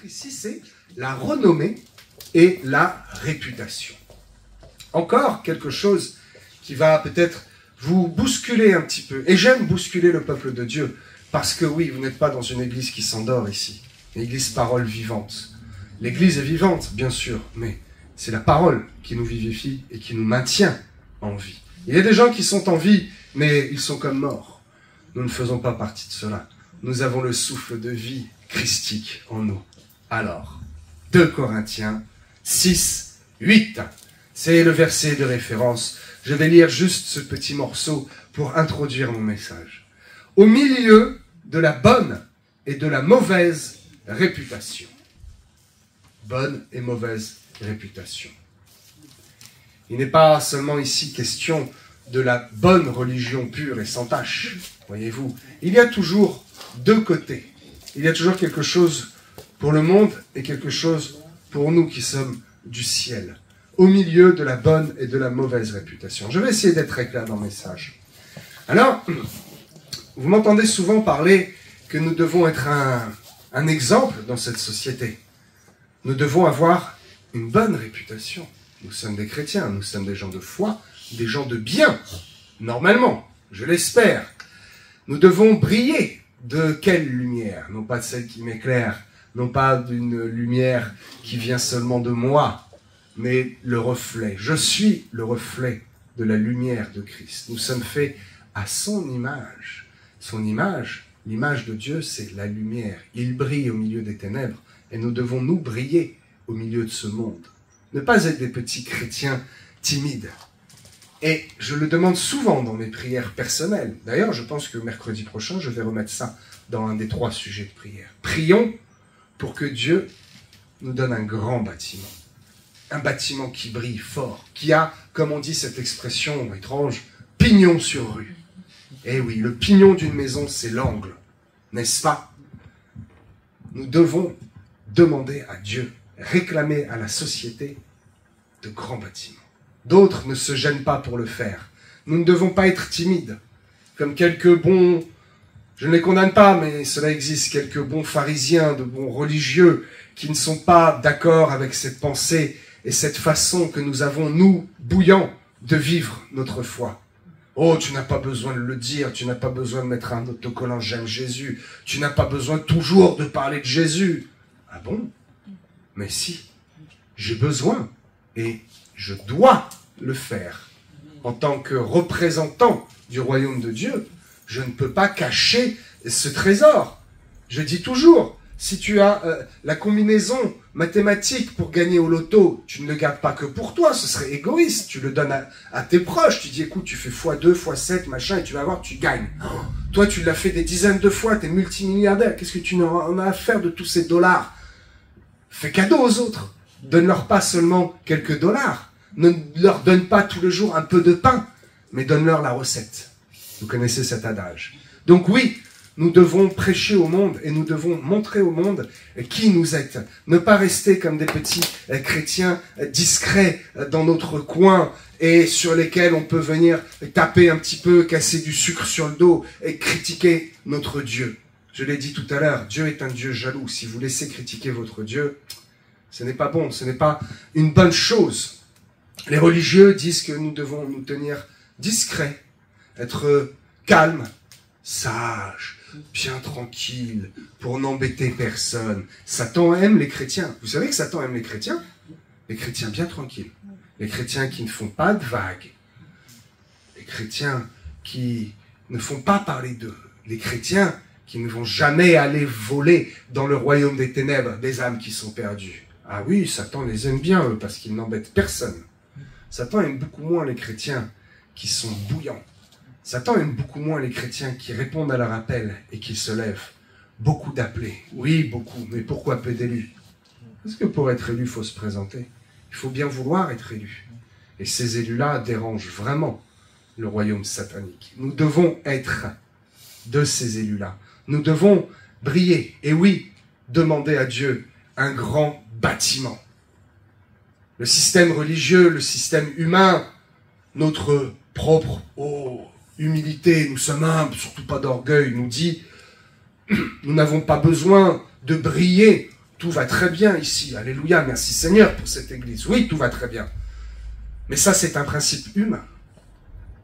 titre ici, c'est la renommée et la réputation. Encore quelque chose qui va peut-être vous bousculer un petit peu. Et j'aime bousculer le peuple de Dieu, parce que oui, vous n'êtes pas dans une église qui s'endort ici. Une église parole vivante. L'église est vivante, bien sûr, mais c'est la parole qui nous vivifie et qui nous maintient en vie. Il y a des gens qui sont en vie, mais ils sont comme morts. Nous ne faisons pas partie de cela. Nous avons le souffle de vie christique en nous. Alors, 2 Corinthiens 6, 8. C'est le verset de référence. Je vais lire juste ce petit morceau pour introduire mon message. Au milieu de la bonne et de la mauvaise réputation. Bonne et mauvaise réputation. Il n'est pas seulement ici question de la bonne religion pure et sans tache, voyez-vous. Il y a toujours 2 côtés. Il y a toujours quelque chose pour le monde et quelque chose pour nous qui sommes du ciel, au milieu de la bonne et de la mauvaise réputation. Je vais essayer d'être très clair dans le message. Alors, vous m'entendez souvent parler que nous devons être un exemple dans cette société. Nous devons avoir une bonne réputation. Nous sommes des chrétiens, nous sommes des gens de foi, des gens de bien, normalement, je l'espère. Nous devons briller de quelle lumière? Non pas de celle qui m'éclaire, non pas d'une lumière qui vient seulement de moi, mais le reflet. Je suis le reflet de la lumière de Christ. Nous sommes faits à son image. Son image, l'image de Dieu, c'est la lumière. Il brille au milieu des ténèbres et nous devons nous briller au milieu de ce monde. Ne pas être des petits chrétiens timides. Et je le demande souvent dans mes prières personnelles. D'ailleurs, je pense que mercredi prochain, je vais remettre ça dans un des 3 sujets de prière. Prions pour que Dieu nous donne un grand bâtiment. Un bâtiment qui brille fort, qui a, comme on dit cette expression étrange, pignon sur rue. Eh oui, le pignon d'une maison, c'est l'angle, n'est-ce pas? Nous devons demander à Dieu, réclamer à la société de grands bâtiments. D'autres ne se gênent pas pour le faire. Nous ne devons pas être timides, comme quelques bons, je ne les condamne pas, mais cela existe, quelques bons pharisiens, de bons religieux, qui ne sont pas d'accord avec cette pensée et cette façon que nous avons, nous, bouillants, de vivre notre foi. Oh, tu n'as pas besoin de le dire, tu n'as pas besoin de mettre un autocollant « J'aime Jésus », tu n'as pas besoin toujours de parler de Jésus. Ah bon? Mais si, j'ai besoin et je dois le faire. En tant que représentant du royaume de Dieu, je ne peux pas cacher ce trésor. Je dis toujours, si tu as la combinaison mathématique pour gagner au loto, tu ne le gardes pas que pour toi, ce serait égoïste. Tu le donnes à tes proches. Tu dis, écoute, tu fais x2, x7, machin, et tu vas voir, tu gagnes. Oh, toi, tu l'as fait des dizaines de fois, tu es multimilliardaire. Qu'est-ce que tu en as à faire de tous ces dollars? Fais cadeau aux autres. Donne-leur pas seulement quelques dollars. Ne leur donne pas tous les jours un peu de pain, mais donne-leur la recette. Vous connaissez cet adage. Donc oui, nous devons prêcher au monde et nous devons montrer au monde qui nous êtes. Ne pas rester comme des petits chrétiens discrets dans notre coin et sur lesquels on peut venir taper un petit peu, casser du sucre sur le dos et critiquer notre Dieu. Je l'ai dit tout à l'heure, Dieu est un Dieu jaloux. Si vous laissez critiquer votre Dieu, ce n'est pas bon, ce n'est pas une bonne chose. Les religieux disent que nous devons nous tenir discrets, être calmes, sages, bien tranquilles, pour n'embêter personne. Satan aime les chrétiens. Vous savez que Satan aime les chrétiens? Les chrétiens bien tranquilles. Les chrétiens qui ne font pas de vagues. Les chrétiens qui ne font pas parler d'eux. Les chrétiens qui ne vont jamais aller voler dans le royaume des ténèbres des âmes qui sont perdues. Ah oui, Satan les aime bien, eux, parce qu'ils n'embêtent personne. Satan aime beaucoup moins les chrétiens qui sont bouillants. Satan aime beaucoup moins les chrétiens qui répondent à leur appel et qui se lèvent. Beaucoup d'appelés. Oui, beaucoup. Mais pourquoi peu d'élus? Parce que pour être élu, il faut se présenter. Il faut bien vouloir être élu. Et ces élus-là dérangent vraiment le royaume satanique. Nous devons être de ces élus-là. Nous devons briller. Et oui, demander à Dieu un grand bâtiment. Le système religieux, le système humain, notre propre humilité, nous sommes humbles, surtout pas d'orgueil, nous dit nous n'avons pas besoin de briller tout va très bien ici. Alléluia, merci Seigneur pour cette église. Oui, tout va très bien. Mais ça, c'est un principe humain.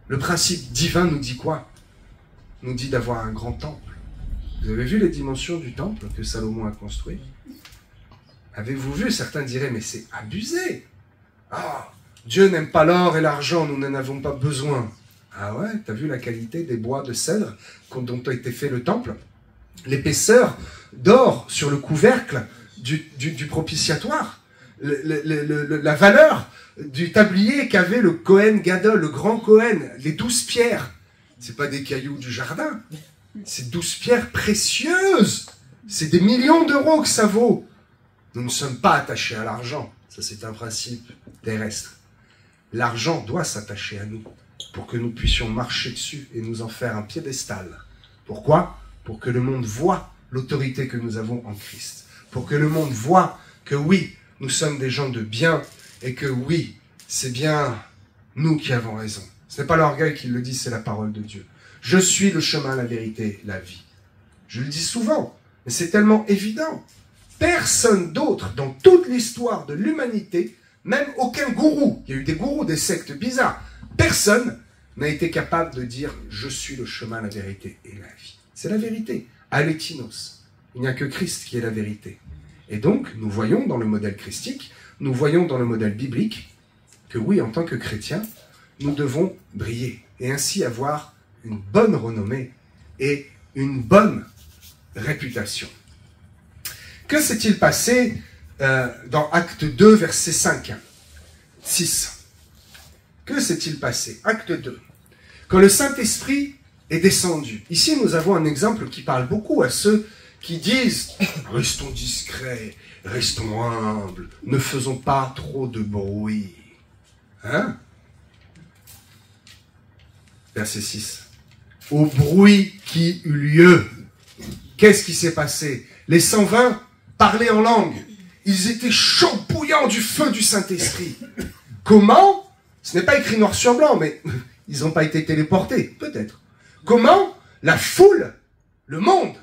Le principe divin nous dit quoi? Nous dit d'avoir un grand temple. Vous avez vu les dimensions du temple que Salomon a construit? Avez-vous vu? Certains diraient, mais c'est abusé. Ah, Dieu n'aime pas l'or et l'argent, nous n'en avons pas besoin. Ah ouais, t'as vu la qualité des bois de cèdre dont a été fait le temple? L'épaisseur d'or sur le couvercle du propitiatoire. La valeur du tablier qu'avait le Kohen Gadol, le grand Kohen, les 12 pierres. C'est pas des cailloux du jardin. C'est 12 pierres précieuses. C'est des millions d'euros que ça vaut. Nous ne sommes pas attachés à l'argent. Ça, c'est un principe terrestre. L'argent doit s'attacher à nous pour que nous puissions marcher dessus et nous en faire un piédestal. Pourquoi? Pour que le monde voie l'autorité que nous avons en Christ. Pour que le monde voie que oui, nous sommes des gens de bien et que oui, c'est bien nous qui avons raison. Ce n'est pas l'orgueil qui le dit, c'est la parole de Dieu. Je suis le chemin, la vérité, la vie. Je le dis souvent, mais c'est tellement évident. Personne d'autre dans toute l'histoire de l'humanité, même aucun gourou, il y a eu des gourous, des sectes bizarres, personne n'a été capable de dire « je suis le chemin, la vérité et la vie ». C'est la vérité, alétinos. Il n'y a que Christ qui est la vérité. Et donc, nous voyons dans le modèle christique, nous voyons dans le modèle biblique, que oui, en tant que chrétiens, nous devons briller et ainsi avoir une bonne renommée et une bonne réputation. Que s'est-il passé dans Acte 2, verset 5, 6? Que s'est-il passé? Acte 2. Quand le Saint-Esprit est descendu. Ici, nous avons un exemple qui parle beaucoup à ceux qui disent « Restons discrets, restons humbles, ne faisons pas trop de bruit. » Hein? Verset 6. Au bruit qui eut lieu. Qu'est-ce qui s'est passé? Les 120 parlaient en langue. Ils étaient champouillants du feu du Saint-Esprit. Comment? Ce n'est pas écrit noir sur blanc, mais ils n'ont pas été téléportés, peut-être. Comment la foule, le monde,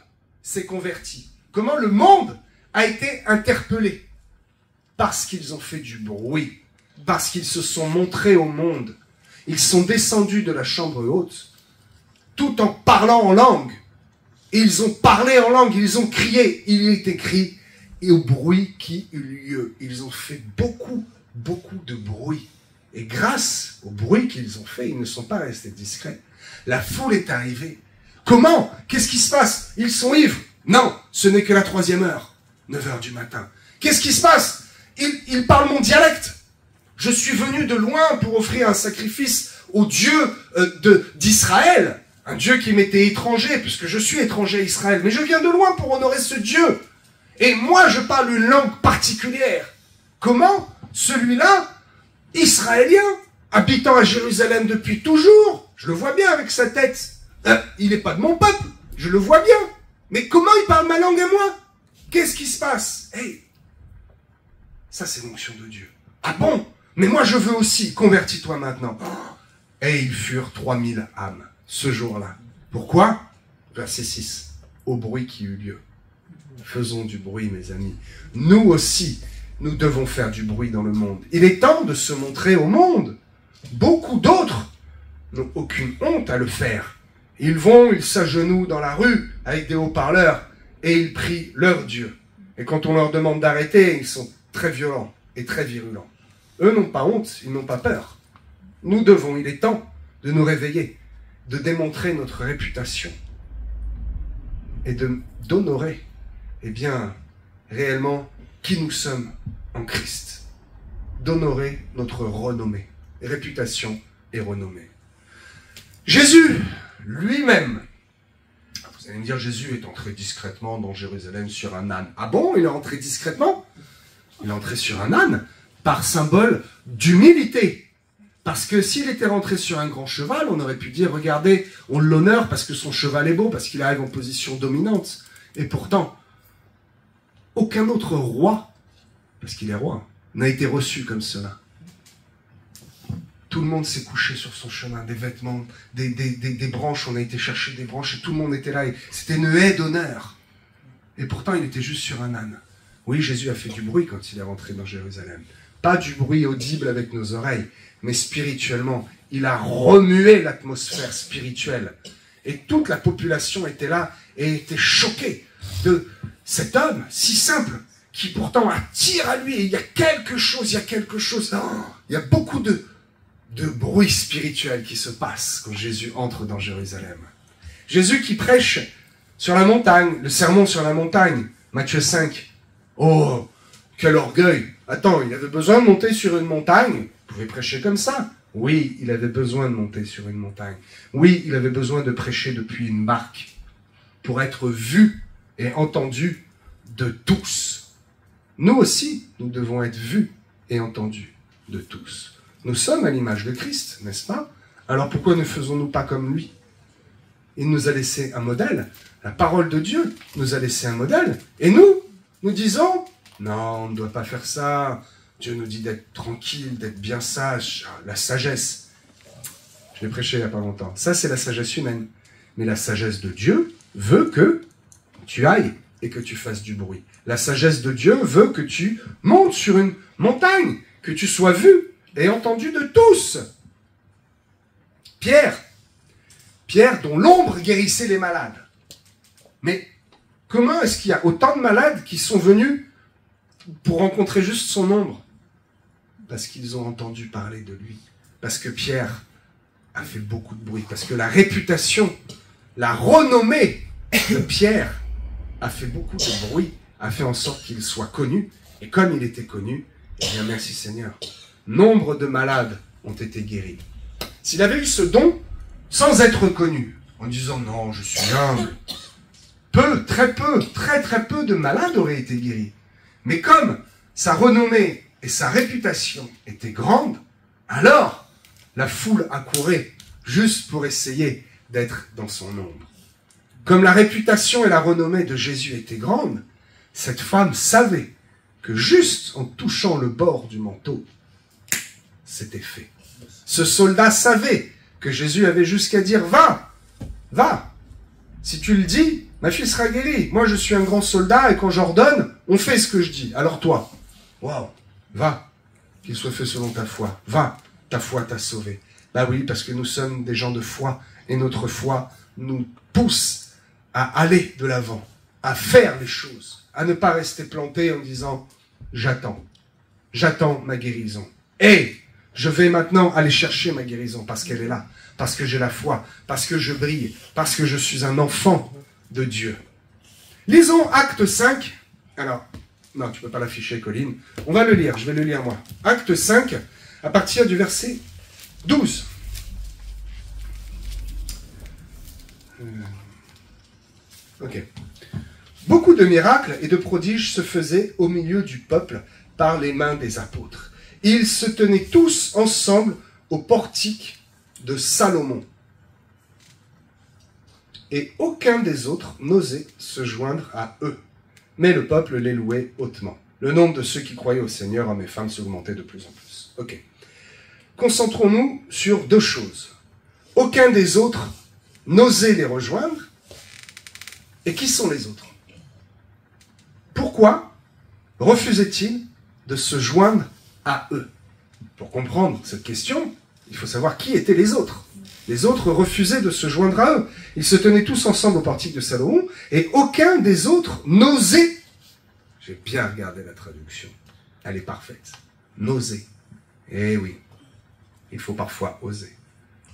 s'est converti? Comment le monde a été interpellé? Parce qu'ils ont fait du bruit, parce qu'ils se sont montrés au monde. Ils sont descendus de la chambre haute, tout en parlant en langue. Et ils ont parlé en langue, ils ont crié. Il est écrit, et au bruit qui eut lieu. Ils ont fait beaucoup, beaucoup de bruit. Et grâce au bruit qu'ils ont fait, ils ne sont pas restés discrets. La foule est arrivée. Comment? Qu'est-ce qui se passe? Ils sont ivres? Non, ce n'est que la 3e heure, 9 heures du matin. Qu'est-ce qui se passe? Ils parlent mon dialecte. Je suis venu de loin pour offrir un sacrifice au Dieu d'Israël. Un Dieu qui m'était étranger, puisque je suis étranger à Israël. Mais je viens de loin pour honorer ce Dieu. Et moi, je parle une langue particulière. Comment? Celui-là, israélien, habitant à Jérusalem depuis toujours, je le vois bien avec sa tête. Il n'est pas de mon peuple, je le vois bien. Mais comment il parle ma langue à moi? Qu'est-ce qui se passe? Hey, ça c'est l'onction de Dieu. Ah bon? Mais moi je veux aussi, convertis-toi maintenant. Et ils furent 3000 âmes ce jour-là. Pourquoi? Verset 6. Au bruit qui eut lieu. Faisons du bruit, mes amis. Nous aussi, nous devons faire du bruit dans le monde. Il est temps de se montrer au monde. Beaucoup d'autres n'ont aucune honte à le faire. Ils vont, ils s'agenouillent dans la rue avec des haut-parleurs et ils prient leur Dieu. Et quand on leur demande d'arrêter, ils sont très violents et très virulents. Eux n'ont pas honte, ils n'ont pas peur. Nous devons, il est temps de nous réveiller, de démontrer notre réputation et d'honorer, eh bien, réellement, qui nous sommes en Christ. D'honorer notre renommée, réputation et renommée. Jésus, lui-même, vous allez me dire, Jésus est entré discrètement dans Jérusalem sur un âne. Ah bon, il est entré discrètement? Il est entré sur un âne par symbole d'humilité. Parce que s'il était rentré sur un grand cheval, on aurait pu dire, regardez, on l'honore parce que son cheval est beau, parce qu'il arrive en position dominante. Et pourtant, aucun autre roi, parce qu'il est roi, n'a été reçu comme cela. Tout le monde s'est couché sur son chemin, des vêtements, des branches, on a été chercher des branches et tout le monde était là. C'était une haie d'honneur. Et pourtant, il était juste sur un âne. Oui, Jésus a fait du bruit quand il est rentré dans Jérusalem. Pas du bruit audible avec nos oreilles, mais spirituellement. Il a remué l'atmosphère spirituelle. Et toute la population était là et était choquée de cet homme si simple, qui pourtant attire à lui. Et il y a quelque chose, il y a beaucoup de bruit spirituel qui se passe quand Jésus entre dans Jérusalem. Jésus qui prêche sur la montagne, le sermon sur la montagne, Matthieu 5. Oh, quel orgueil! Attends, il avait besoin de monter sur une montagne? Il pouvait prêcher comme ça? Oui, il avait besoin de monter sur une montagne. Oui, il avait besoin de prêcher depuis une barque pour être vu et entendu de tous. Nous aussi, nous devons être vus et entendus de tous. Nous sommes à l'image de Christ, n'est-ce pas? Alors pourquoi ne faisons-nous pas comme lui? Il nous a laissé un modèle. La parole de Dieu nous a laissé un modèle. Et nous disons, non, on ne doit pas faire ça. Dieu nous dit d'être tranquille, d'être bien sage. La sagesse. Je l'ai prêché il n'y a pas longtemps. Ça, c'est la sagesse humaine. Mais la sagesse de Dieu veut que tu ailles et que tu fasses du bruit. La sagesse de Dieu veut que tu montes sur une montagne, que tu sois vu et entendu de tous. Pierre dont l'ombre guérissait les malades. Mais comment est-ce qu'il y a autant de malades qui sont venus pour rencontrer juste son ombre? Parce qu'ils ont entendu parler de lui. Parce que Pierre a fait beaucoup de bruit. Parce que la réputation, la renommée de Pierre a fait beaucoup de bruit, a fait en sorte qu'il soit connu. Et comme il était connu, eh bien merci Seigneur, nombre de malades ont été guéris. S'il avait eu ce don, sans être connu, en disant non, je suis humble, très peu de malades auraient été guéris. Mais comme sa renommée et sa réputation étaient grandes, alors la foule accourait juste pour essayer d'être dans son ombre. Comme la réputation et la renommée de Jésus étaient grandes, cette femme savait que juste en touchant le bord du manteau, c'était fait. Ce soldat savait que Jésus avait jusqu'à dire « Va, si tu le dis, ma fille sera guérie. Moi, je suis un grand soldat et quand j'ordonne, on fait ce que je dis. Alors toi, waouh, va, qu'il soit fait selon ta foi. Va, ta foi t'a sauvé. » Bah oui, parce que nous sommes des gens de foi et notre foi nous pousse à aller de l'avant, à faire les choses, à ne pas rester planté en disant « J'attends ma guérison. » Et je vais maintenant aller chercher ma guérison parce qu'elle est là, parce que j'ai la foi, parce que je brille, parce que je suis un enfant de Dieu. Lisons Acte 5. Alors, non, tu ne peux pas l'afficher, Colline. On va le lire, je vais le lire moi. Acte 5, à partir du verset 12. Ok. Beaucoup de miracles et de prodiges se faisaient au milieu du peuple par les mains des apôtres. Ils se tenaient tous ensemble au portique de Salomon. Et aucun des autres n'osait se joindre à eux. Mais le peuple les louait hautement. Le nombre de ceux qui croyaient au Seigneur, hommes et femmes, s'augmentait de plus en plus. Ok. Concentrons-nous sur deux choses. Aucun des autres n'osait les rejoindre. Et qui sont les autres? Pourquoi refusait-il de se joindre à eux? Pour comprendre cette question, il faut savoir qui étaient les autres. Les autres refusaient de se joindre à eux. Ils se tenaient tous ensemble au portique de Salomon, et aucun des autres n'osait. J'ai bien regardé la traduction. Elle est parfaite. N'oser. Eh oui, il faut parfois oser.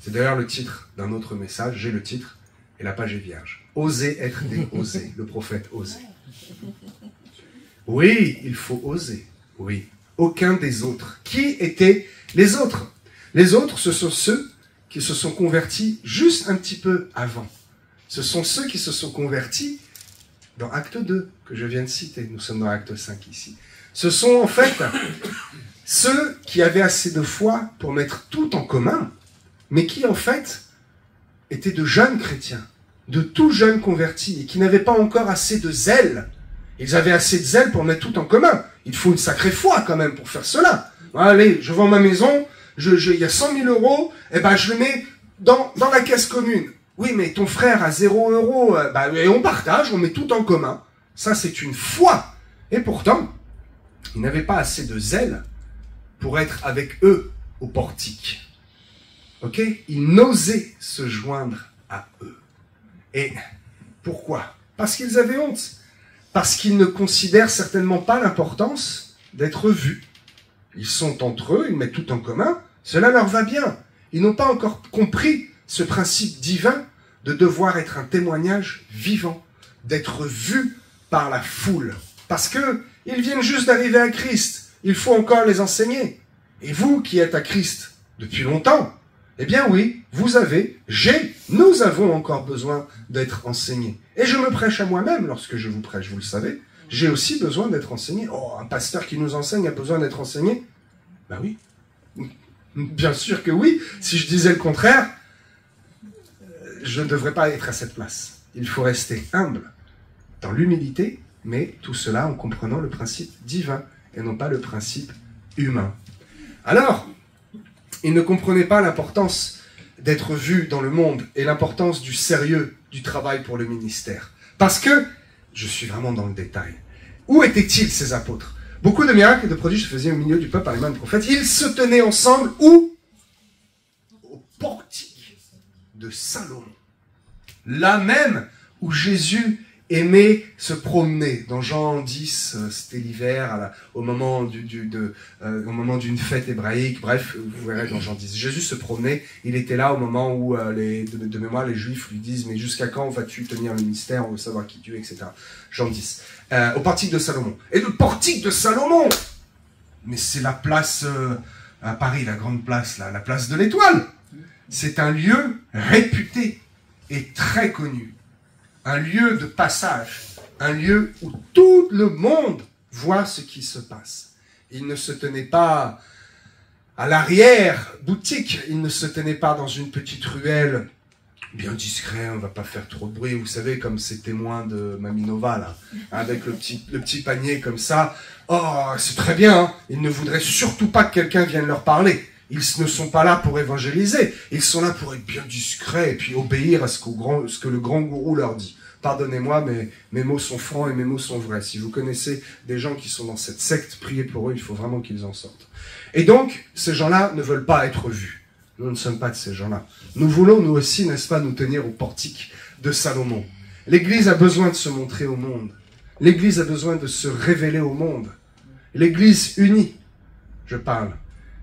C'est d'ailleurs le titre d'un autre message. J'ai le titre, et la page est vierge. Oser être des osés. Le prophète osait. Oui, il faut oser. Oui. Aucun des autres. Qui étaient les autres? Les autres, ce sont ceux qui se sont convertis juste un petit peu avant. Ce sont ceux qui se sont convertis dans Acte 2, que je viens de citer. Nous sommes dans Acte 5 ici. Ce sont en fait ceux qui avaient assez de foi pour mettre tout en commun, mais qui en fait étaient de jeunes chrétiens, de tout jeunes convertis, et qui n'avaient pas encore assez de zèle. Ils avaient assez de zèle pour mettre tout en commun. Il faut une sacrée foi quand même pour faire cela. Allez, je vends ma maison, il y a 100 000 euros, et ben je le mets dans la caisse commune. Oui, mais ton frère a 0 euros, et on partage, on met tout en commun. Ça, c'est une foi Et pourtant, il n'avait pas assez de zèle pour être avec eux au portique. Ok? Il n'osait se joindre à eux. Et pourquoi? Parce qu'ils avaient honte. Parce qu'ils ne considèrent certainement pas l'importance d'être vus. Ils sont entre eux, ils mettent tout en commun, cela leur va bien. Ils n'ont pas encore compris ce principe divin de devoir être un témoignage vivant, d'être vu par la foule. Parce que ils viennent juste d'arriver à Christ. Il faut encore les enseigner. Et vous qui êtes à Christ depuis longtemps, eh bien oui, nous avons encore besoin d'être enseignés. Et je me prêche à moi-même lorsque je vous prêche, vous le savez. J'ai aussi besoin d'être enseigné. Oh, un pasteur qui nous enseigne a besoin d'être enseigné? Ben oui. Bien sûr que oui. Si je disais le contraire, je ne devrais pas être à cette place. Il faut rester humble, dans l'humilité, mais tout cela en comprenant le principe divin et non pas le principe humain. Alors, ils ne comprenaient pas l'importance d'être vus dans le monde et l'importance du sérieux du travail pour le ministère. Parce que, je suis vraiment dans le détail, où étaient-ils ces apôtres? Beaucoup de miracles et de prodiges se faisaient au milieu du peuple par les mains de prophètes. Ils se tenaient ensemble où? Au portique de Salomon. Là même où Jésus aimait se promener. Dans Jean 10, c'était l'hiver, au moment d'une fête hébraïque. Bref, vous verrez dans Jean 10. Jésus se promenait, il était là au moment où, de mémoire, les Juifs lui disent « Mais jusqu'à quand vas-tu tenir le mystère? On veut savoir qui tu es, etc. » Jean 10. Au portique de Salomon. Et le portique de Salomon, mais c'est la place, à Paris, la grande place, la place de l'Étoile. C'est un lieu réputé et très connu. Un lieu de passage, un lieu où tout le monde voit ce qui se passe. Il ne se tenait pas à l'arrière-boutique, il ne se tenait pas dans une petite ruelle, bien discret, on ne va pas faire trop de bruit, vous savez, comme ces témoins de Maminova, là, avec le petit panier comme ça. Oh, c'est très bien, hein. Ils ne voudraient surtout pas que quelqu'un vienne leur parler. Ils ne sont pas là pour évangéliser, ils sont là pour être bien discrets et puis obéir à ce que le grand gourou leur dit. Pardonnez-moi, mais mes mots sont francs et mes mots sont vrais. Si vous connaissez des gens qui sont dans cette secte, priez pour eux, il faut vraiment qu'ils en sortent. Et donc, ces gens-là ne veulent pas être vus. Nous ne sommes pas de ces gens-là. Nous voulons, nous aussi, n'est-ce pas, nous tenir au portique de Salomon. L'Église a besoin de se montrer au monde. L'Église a besoin de se révéler au monde. L'Église unie, je parle.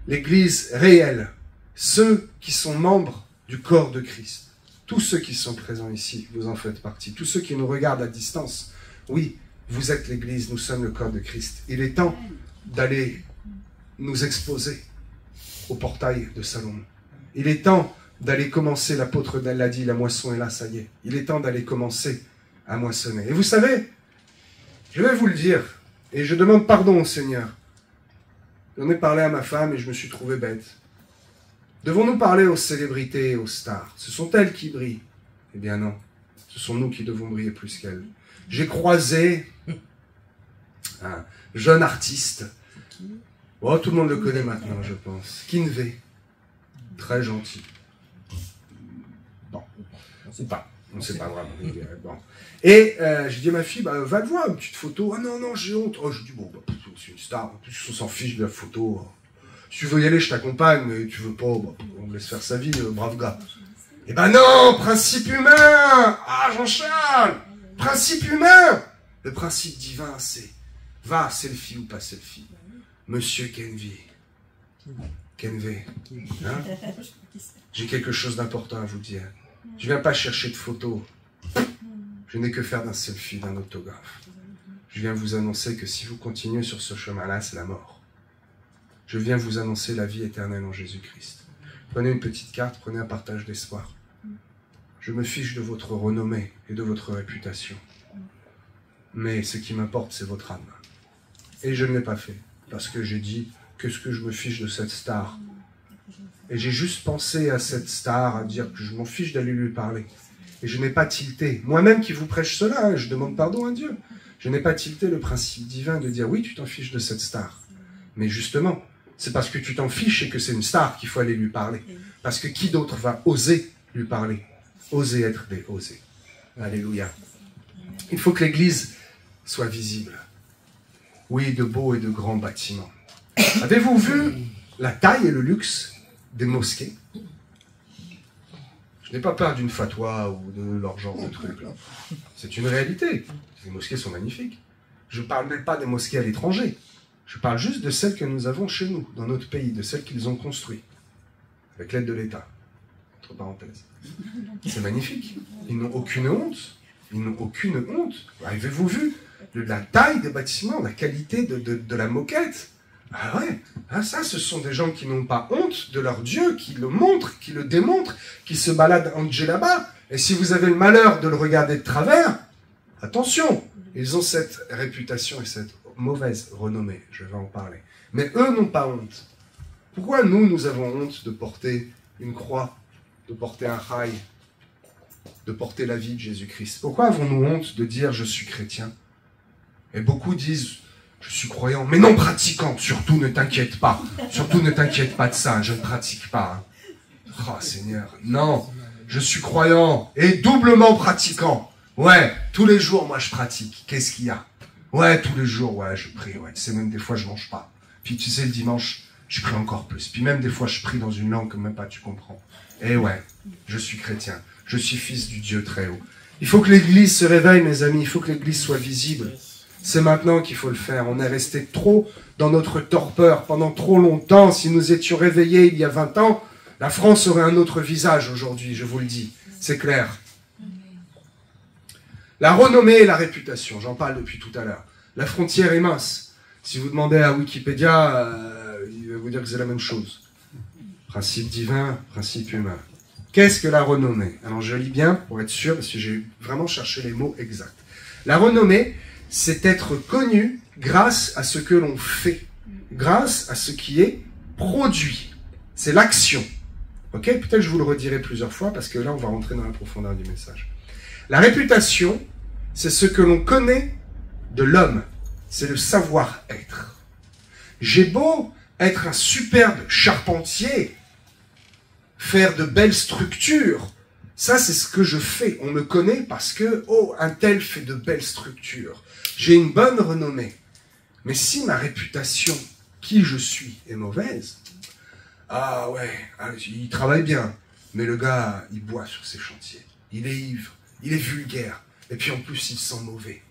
L'Église réelle, ceux qui sont membres du corps de Christ. Tous ceux qui sont présents ici, vous en faites partie. Tous ceux qui nous regardent à distance, oui, vous êtes l'Église, nous sommes le corps de Christ. Il est temps d'aller nous exposer au portail de Salomon. Il est temps d'aller commencer, l'apôtre l'a dit, la moisson est là, ça y est. Il est temps d'aller commencer à moissonner. Et vous savez, je vais vous le dire, et je demande pardon au Seigneur. J'en ai parlé à ma femme et je me suis trouvé bête. Devons-nous parler aux célébrités et aux stars? Ce sont elles qui brillent. Eh bien non, ce sont nous qui devons briller plus qu'elles. J'ai croisé un jeune artiste. Oh, tout le monde le connaît maintenant, je pense. Kinvey. Très gentil. Bon, on ne sait pas vraiment. Bon. Et j'ai dit à ma fille, bah, va le voir, une petite photo. Ah non, j'ai honte. Oh, je dis, bon, bah, c'est une star. En plus, on s'en fiche de la photo. Si tu veux y aller, je t'accompagne, mais tu veux pas, bah, on laisse faire sa vie, brave gars. Eh ben non, principe humain! Ah, Jean-Charles! Principe humain! Le principe divin, c'est, va, selfie ou pas selfie. Monsieur Kinvey. Hein? J'ai quelque chose d'important à vous dire. Je viens pas chercher de photos. Je n'ai que faire d'un selfie, d'un autographe. Je viens vous annoncer que si vous continuez sur ce chemin-là, c'est la mort. Je viens vous annoncer la vie éternelle en Jésus-Christ. Prenez une petite carte, prenez un partage d'espoir. Je me fiche de votre renommée et de votre réputation. Mais ce qui m'importe, c'est votre âme. Et je ne l'ai pas fait, parce que j'ai dit, qu'est-ce que je me fiche de cette star? Et j'ai juste pensé à cette star, à dire que je m'en fiche d'aller lui parler. Et je n'ai pas tilté. Moi-même qui vous prêche cela, hein, je demande pardon à Dieu. Je n'ai pas tilté le principe divin de dire, oui, tu t'en fiches de cette star. Mais justement, c'est parce que tu t'en fiches et que c'est une star qu'il faut aller lui parler. Parce que qui d'autre va oser lui parler? Oser être des osés. Alléluia. Il faut que l'Église soit visible. Oui, de beaux et de grands bâtiments. Avez-vous vu la taille et le luxe des mosquées? Je n'ai pas peur d'une fatwa ou de leur genre de truc. C'est une réalité. Les mosquées sont magnifiques. Je ne parle même pas des mosquées à l'étranger. Je parle juste de celles que nous avons chez nous, dans notre pays, de celles qu'ils ont construites, avec l'aide de l'État. Entre parenthèses. C'est magnifique. Ils n'ont aucune honte. Ils n'ont aucune honte. Avez-vous vu la taille des bâtiments, la qualité de la moquette? Ah ouais, ah ça, ce sont des gens qui n'ont pas honte de leur Dieu, qui le montrent, qui le démontrent, qui se baladent en djellaba. Et si vous avez le malheur de le regarder de travers, attention, ils ont cette réputation et cette mauvaise renommée, je vais en parler. Mais eux n'ont pas honte. Pourquoi nous avons honte de porter une croix, de porter un rail, de porter la vie de Jésus-Christ? Pourquoi avons-nous honte de dire « je suis chrétien » ? Et beaucoup disent « je suis croyant », mais non pratiquant. Surtout ne t'inquiète pas. Surtout ne t'inquiète pas de ça, je ne pratique pas. Oh Seigneur, non, je suis croyant et doublement pratiquant. Ouais, tous les jours, moi je pratique. Qu'est-ce qu'il y a? Ouais, tous les jours, ouais, je prie. Ouais. Tu sais, même des fois, je mange pas. Puis tu sais, le dimanche, je prie encore plus. Puis même des fois, je prie dans une langue que même pas tu comprends. Et ouais, je suis chrétien. Je suis fils du Dieu très haut. Il faut que l'Église se réveille, mes amis. Il faut que l'Église soit visible. C'est maintenant qu'il faut le faire. On est resté trop dans notre torpeur pendant trop longtemps. Si nous étions réveillés il y a 20 ans, la France aurait un autre visage aujourd'hui, je vous le dis. C'est clair. La renommée et la réputation, j'en parle depuis tout à l'heure. La frontière est mince. Si vous demandez à Wikipédia, il va vous dire que c'est la même chose. Principe divin, principe humain. Qu'est-ce que la renommée? Alors je lis bien pour être sûr, parce que j'ai vraiment cherché les mots exacts. La renommée, c'est être connu grâce à ce que l'on fait, grâce à ce qui est produit. C'est l'action. Ok? Peut-être que je vous le redirai plusieurs fois, parce que là, on va rentrer dans la profondeur du message. La réputation, c'est ce que l'on connaît de l'homme. C'est le savoir-être. J'ai beau être un superbe charpentier, faire de belles structures, ça c'est ce que je fais. On me connaît parce que, oh, un tel fait de belles structures. J'ai une bonne renommée. Mais si ma réputation, qui je suis, est mauvaise, ah ouais, il travaille bien, mais le gars, il boit sur ses chantiers. Il est ivre, il est vulgaire, et puis en plus il sent mauvais.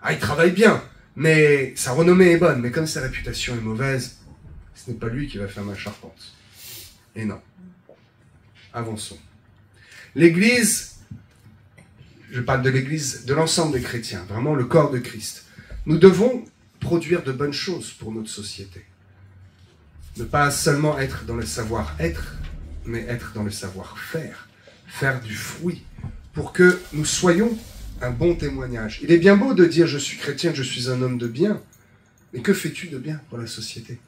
Ah, il travaille bien, mais sa renommée est bonne, mais comme sa réputation est mauvaise, ce n'est pas lui qui va faire ma charpente. Et non. Avançons. L'Église, je parle de l'Église, de l'ensemble des chrétiens, vraiment le corps de Christ. Nous devons produire de bonnes choses pour notre société. Ne pas seulement être dans le savoir-être, mais être dans le savoir-faire. Faire du fruit, pour que nous soyons un bon témoignage. Il est bien beau de dire « je suis chrétien, je suis un homme de bien », mais que fais-tu de bien pour la société?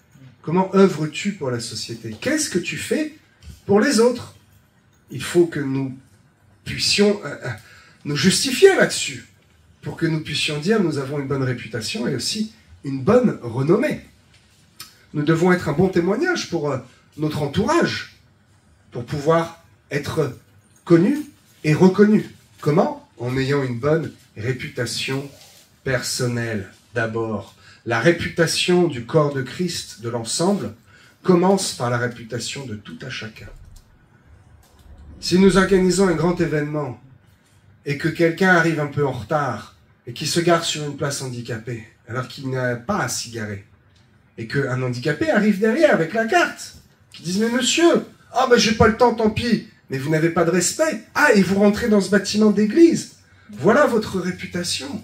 Comment œuvres-tu pour la société? Qu'est-ce que tu fais pour les autres? Il faut que nous puissions nous justifier là-dessus, pour que nous puissions dire « nous avons une bonne réputation et aussi une bonne renommée ». Nous devons être un bon témoignage pour notre entourage, pour pouvoir être connus et reconnus. Comment? En ayant une bonne réputation personnelle d'abord. La réputation du corps de Christ, de l'ensemble, commence par la réputation de tout à chacun. Si nous organisons un grand événement et que quelqu'un arrive un peu en retard et qu'il se gare sur une place handicapée alors qu'il n'a pas à s'y garer, et qu'un handicapé arrive derrière avec la carte, qui disent « mais monsieur, ah ben j'ai pas le temps, tant pis ». Mais vous n'avez pas de respect. Ah, et vous rentrez dans ce bâtiment d'église. Voilà votre réputation.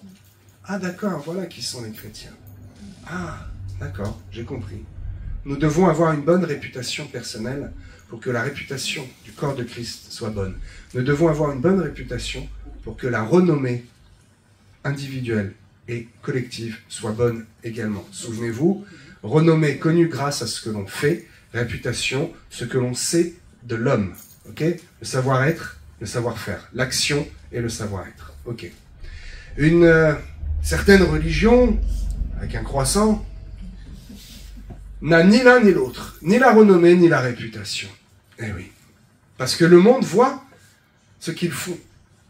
Ah, d'accord, voilà qui sont les chrétiens. Ah, d'accord, j'ai compris. Nous devons avoir une bonne réputation personnelle pour que la réputation du corps de Christ soit bonne. Nous devons avoir une bonne réputation pour que la renommée individuelle et collective soit bonne également. Souvenez-vous, renommée connue grâce à ce que l'on fait, réputation, ce que l'on sait de l'homme. Okay? Le savoir-être, le savoir-faire, l'action et le savoir-être. Okay. Une certaine religion, avec un croissant, n'a ni l'un ni l'autre, ni la renommée, ni la réputation. Eh oui. Parce que le monde voit ce qu'ils font,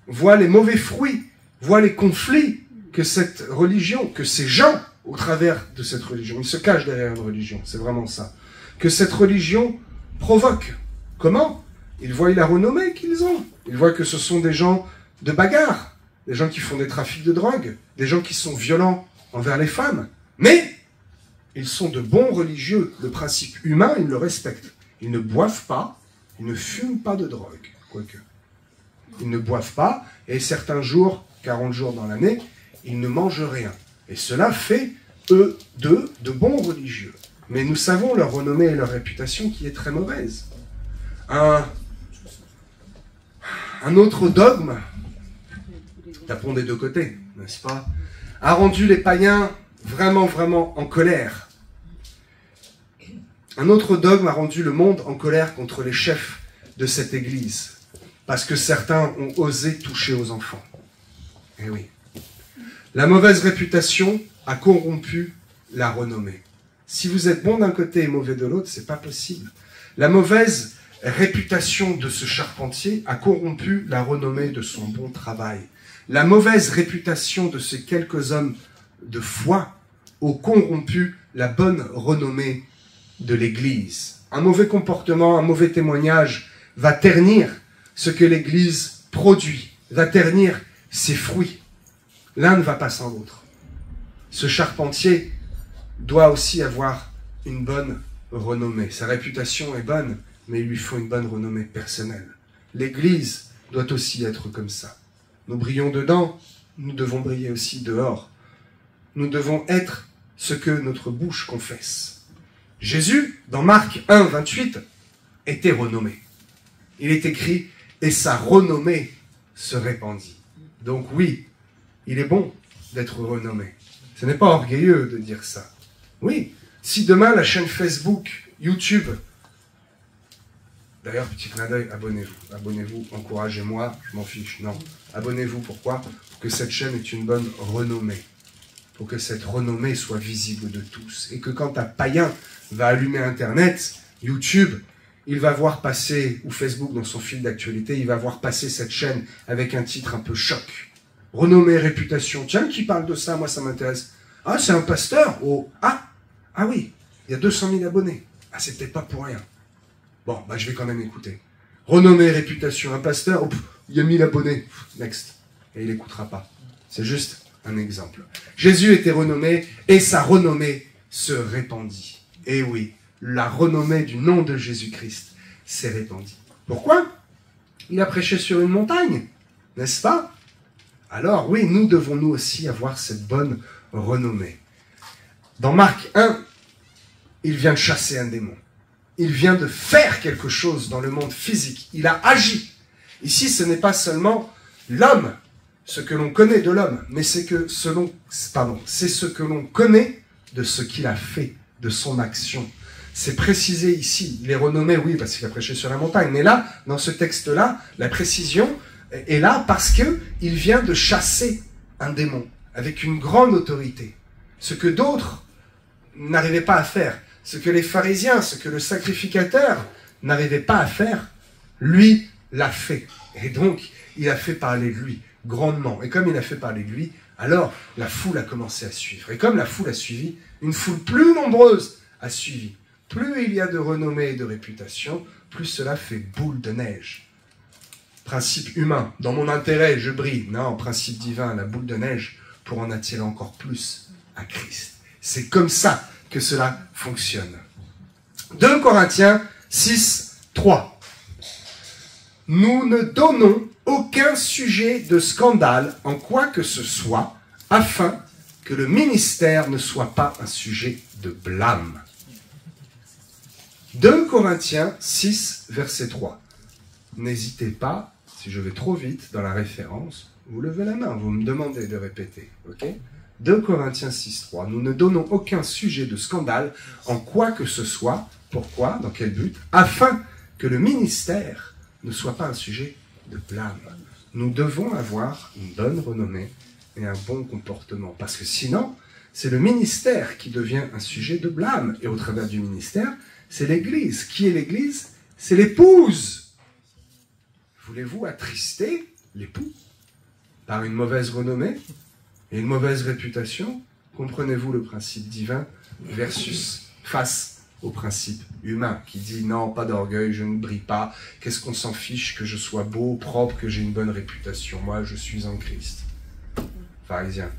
voit les mauvais fruits, voit les conflits que cette religion, que ces gens au travers de cette religion. Ils se cachent derrière une religion, c'est vraiment ça. Que cette religion provoque. Comment? Ils voient la renommée qu'ils ont. Ils voient que ce sont des gens de bagarre, des gens qui font des trafics de drogue, des gens qui sont violents envers les femmes. Mais ils sont de bons religieux. Le principe humain, ils le respectent. Ils ne boivent pas, ils ne fument pas de drogue, quoique. Ils ne boivent pas, et certains jours, 40 jours dans l'année, ils ne mangent rien. Et cela fait, eux, d'eux, de bons religieux. Mais nous savons leur renommée et leur réputation qui est très mauvaise. Un autre dogme, tapons des deux côtés, n'est-ce pas, a rendu les païens vraiment, vraiment en colère. Un autre dogme a rendu le monde en colère contre les chefs de cette église, parce que certains ont osé toucher aux enfants. Eh oui. La mauvaise réputation a corrompu la renommée. Si vous êtes bon d'un côté et mauvais de l'autre, c'est pas possible. La mauvaise réputation de ce charpentier a corrompu la renommée de son bon travail. La mauvaise réputation de ces quelques hommes de foi a corrompu la bonne renommée de l'Église. Un mauvais comportement, un mauvais témoignage va ternir ce que l'Église produit, va ternir ses fruits. L'un ne va pas sans l'autre. Ce charpentier doit aussi avoir une bonne renommée. Sa réputation est bonne, mais il lui faut une bonne renommée personnelle. L'Église doit aussi être comme ça. Nous brillons dedans, nous devons briller aussi dehors. Nous devons être ce que notre bouche confesse. Jésus, dans Marc 1, 28, était renommé. Il est écrit « Et sa renommée se répandit ». Donc oui, il est bon d'être renommé. Ce n'est pas orgueilleux de dire ça. Oui, si demain la chaîne Facebook, YouTube, d'ailleurs, petit clin d'œil, abonnez-vous. Abonnez-vous, encouragez-moi, je m'en fiche. Non, abonnez-vous, pourquoi? Pour que cette chaîne ait une bonne renommée. Pour que cette renommée soit visible de tous. Et que quand un païen va allumer Internet, YouTube, il va voir passer, ou Facebook dans son fil d'actualité, il va voir passer cette chaîne avec un titre un peu choc. Renommée, réputation. Tiens, qui parle de ça? Moi, ça m'intéresse. Ah, c'est un pasteur? Oh, ah oui, il y a 200 000 abonnés. Ah, c'est peut-être pas pour rien. Bon, bah, je vais quand même écouter. Renommée, réputation, un pasteur, oh, il y a 1000 abonnés. Next. Et il n'écoutera pas. C'est juste un exemple. Jésus était renommé et sa renommée se répandit. Et oui, la renommée du nom de Jésus-Christ s'est répandie. Pourquoi? Il a prêché sur une montagne, n'est-ce pas? Alors oui, nous devons nous aussi avoir cette bonne renommée. Dans Marc 1, il vient de chasser un démon. Il vient de faire quelque chose dans le monde physique. Il a agi. Ici, ce n'est pas seulement l'homme, ce que l'on connaît de l'homme, mais c'est ce que l'on connaît de ce qu'il a fait, de son action. C'est précisé ici. Il est renommé, oui, parce qu'il a prêché sur la montagne. Mais là, dans ce texte-là, la précision est là parce qu'il vient de chasser un démon avec une grande autorité. Ce que d'autres n'arrivaient pas à faire, ce que les pharisiens, ce que le sacrificateur n'arrivait pas à faire, lui l'a fait. Et donc, il a fait parler de lui grandement. Et comme il a fait parler de lui, alors la foule a commencé à suivre. Et comme la foule a suivi, une foule plus nombreuse a suivi. Plus il y a de renommée et de réputation, plus cela fait boule de neige. Principe humain, dans mon intérêt, je brille. Non, principe divin, la boule de neige, pour en attirer encore plus à Christ. C'est comme ça que cela fonctionne. 2 Corinthiens 6, 3. Nous ne donnons aucun sujet de scandale en quoi que ce soit, afin que le ministère ne soit pas un sujet de blâme. 2 Corinthiens 6, verset 3. N'hésitez pas, si je vais trop vite dans la référence, vous levez la main, vous me demandez de répéter. Ok ? 2 Corinthiens 6, 3. Nous ne donnons aucun sujet de scandale en quoi que ce soit. Pourquoi? Dans quel but? Afin que le ministère ne soit pas un sujet de blâme. Nous devons avoir une bonne renommée et un bon comportement. Parce que sinon, c'est le ministère qui devient un sujet de blâme. Et au travers du ministère, c'est l'Église. Qui est l'Église? C'est l'épouse. Voulez-vous attrister l'époux par une mauvaise renommée et une mauvaise réputation? comprenez-vous le principe divin versus face au principe humain qui dit non, pas d'orgueil, je ne brille pas, qu'est-ce qu'on s'en fiche que je sois beau, propre, que j'ai une bonne réputation, moi je suis en Christ. Pharisien.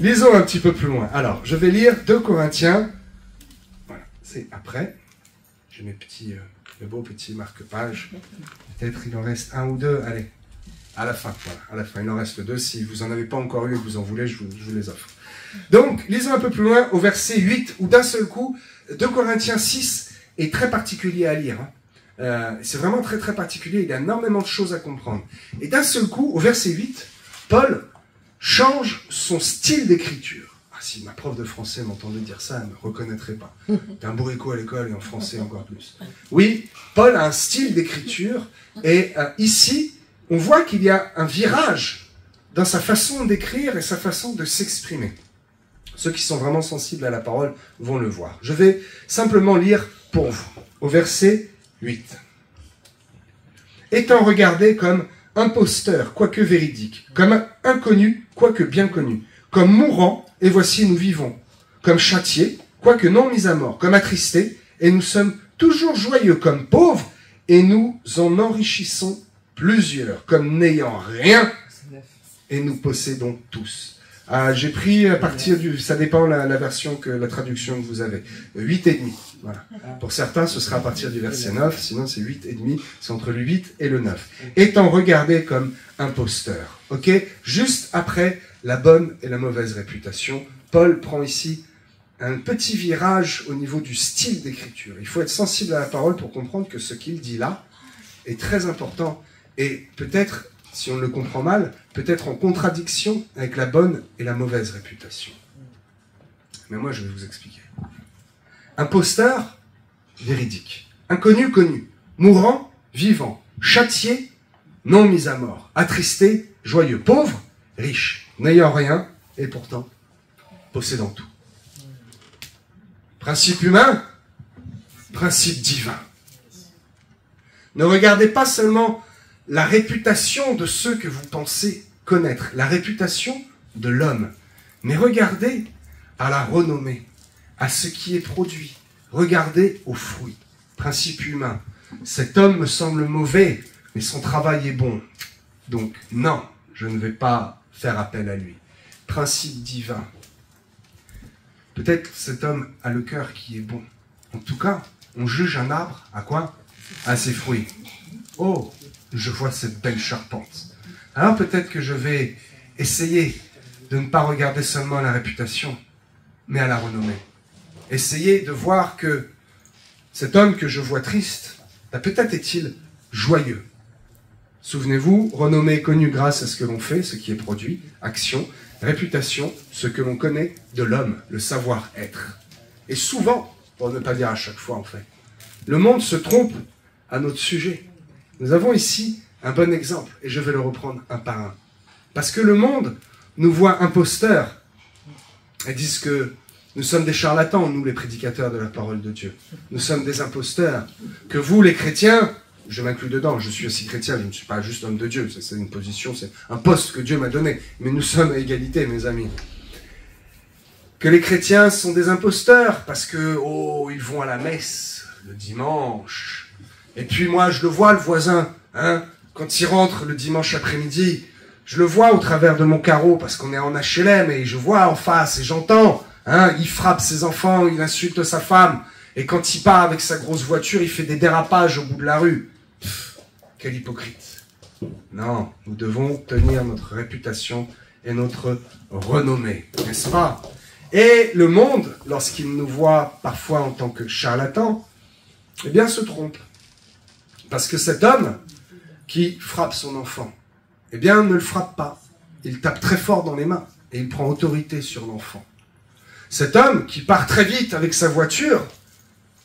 Lisons un petit peu plus loin. Alors, je vais lire 2 Corinthiens. Voilà, c'est après. J'ai mes petits, mes beaux petits marque-pages. Peut-être il en reste 1 ou 2. Allez, à la fin. Voilà, à la fin, il en reste 2. Si vous n'en avez pas encore eu et que vous en voulez, je vous les offre. Donc, lisons un peu plus loin au verset 8, où d'un seul coup, 2 Corinthiens 6 est très particulier à lire. C'est vraiment très très particulier. Il y a énormément de choses à comprendre. Et d'un seul coup, au verset 8, Paul change son style d'écriture. Ah, si ma prof de français m'entendait dire ça, elle ne me reconnaîtrait pas. T'es un bourricot à l'école et en français encore plus. Oui, Paul a un style d'écriture et ici, on voit qu'il y a un virage dans sa façon d'écrire et sa façon de s'exprimer. Ceux qui sont vraiment sensibles à la parole vont le voir. Je vais simplement lire pour vous, au verset 8. Étant regardé comme imposteur, quoique véridique, comme inconnu, quoique bien connu, comme mourant, et voici nous vivons, comme châtiés, quoique non mis à mort, comme attristés, et nous sommes toujours joyeux, comme pauvres, et nous en enrichissons plusieurs, comme n'ayant rien, et nous possédons tous. J'ai pris à partir du... Ça dépend la version, la traduction que vous avez. 8,5. Voilà. Pour certains, ce sera à partir du verset 9, sinon c'est 8,5. C'est entre le 8 et le 9. Étant regardé comme imposteur. Ok? Juste après la bonne et la mauvaise réputation, Paul prend ici un petit virage au niveau du style d'écriture. Il faut être sensible à la parole pour comprendre que ce qu'il dit là est très important. Et peut-être, si on le comprend mal, peut-être en contradiction avec la bonne et la mauvaise réputation. Mais moi, je vais vous expliquer. Imposteur, véridique. Inconnu, connu. Mourant, vivant. Châtié, non mis à mort. Attristé, joyeux. Pauvre, riche. N'ayant rien, et pourtant possédant tout. Principe humain, principe divin. Ne regardez pas seulement la réputation de ceux que vous pensez connaître, la réputation de l'homme, mais regardez à la renommée, à ce qui est produit. Regardez aux fruits. Principe humain. Cet homme me semble mauvais, mais son travail est bon. Donc, non, je ne vais pas faire appel à lui. Principe divin. Peut-être cet homme a le cœur qui est bon. En tout cas, on juge un arbre à quoi? À ses fruits. Oh, je vois cette belle charpente. Alors peut-être que je vais essayer de ne pas regarder seulement à la réputation, mais à la renommée. Essayer de voir que cet homme que je vois triste, peut-être est-il joyeux. Souvenez-vous, renommée connue grâce à ce que l'on fait, ce qui est produit, action, réputation, ce que l'on connaît de l'homme, le savoir-être. Et souvent, pour ne pas dire à chaque fois en fait, le monde se trompe à notre sujet. Nous avons ici un bon exemple, et je vais le reprendre un par un. Parce que le monde nous voit imposteurs, et disent que nous sommes des charlatans, nous les prédicateurs de la parole de Dieu. Nous sommes des imposteurs. Que vous, les chrétiens, je m'inclus dedans, je suis aussi chrétien, je ne suis pas juste homme de Dieu, c'est une position, c'est un poste que Dieu m'a donné, mais nous sommes à égalité, mes amis. Que les chrétiens sont des imposteurs, parce que, oh, ils vont à la messe le dimanche. Et puis moi, je le vois, le voisin, hein, quand il rentre le dimanche après-midi, je le vois au travers de mon carreau, parce qu'on est en HLM, et je vois en face, et j'entends, hein, il frappe ses enfants, il insulte sa femme, et quand il part avec sa grosse voiture, il fait des dérapages au bout de la rue. Pff, quel hypocrite. Non, nous devons tenir notre réputation et notre renommée, n'est-ce pas? Et le monde, lorsqu'il nous voit parfois en tant que charlatans, eh bien se trompe. Parce que cet homme qui frappe son enfant, eh bien ne le frappe pas. Il tape très fort dans les mains et il prend autorité sur l'enfant. Cet homme qui part très vite avec sa voiture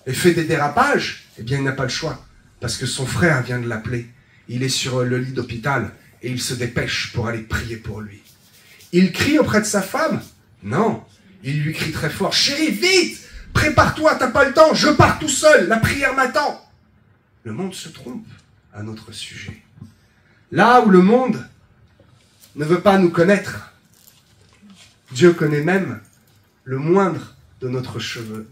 et fait des dérapages, eh bien il n'a pas le choix. Parce que son frère vient de l'appeler. Il est sur le lit d'hôpital et il se dépêche pour aller prier pour lui. Il crie auprès de sa femme? Non. Il lui crie très fort, « Chérie, vite! Prépare-toi, t'as pas le temps, je pars tout seul, la prière m'attend !» Le monde se trompe à notre sujet. Là où le monde ne veut pas nous connaître, Dieu connaît même le moindre de notre cheveu,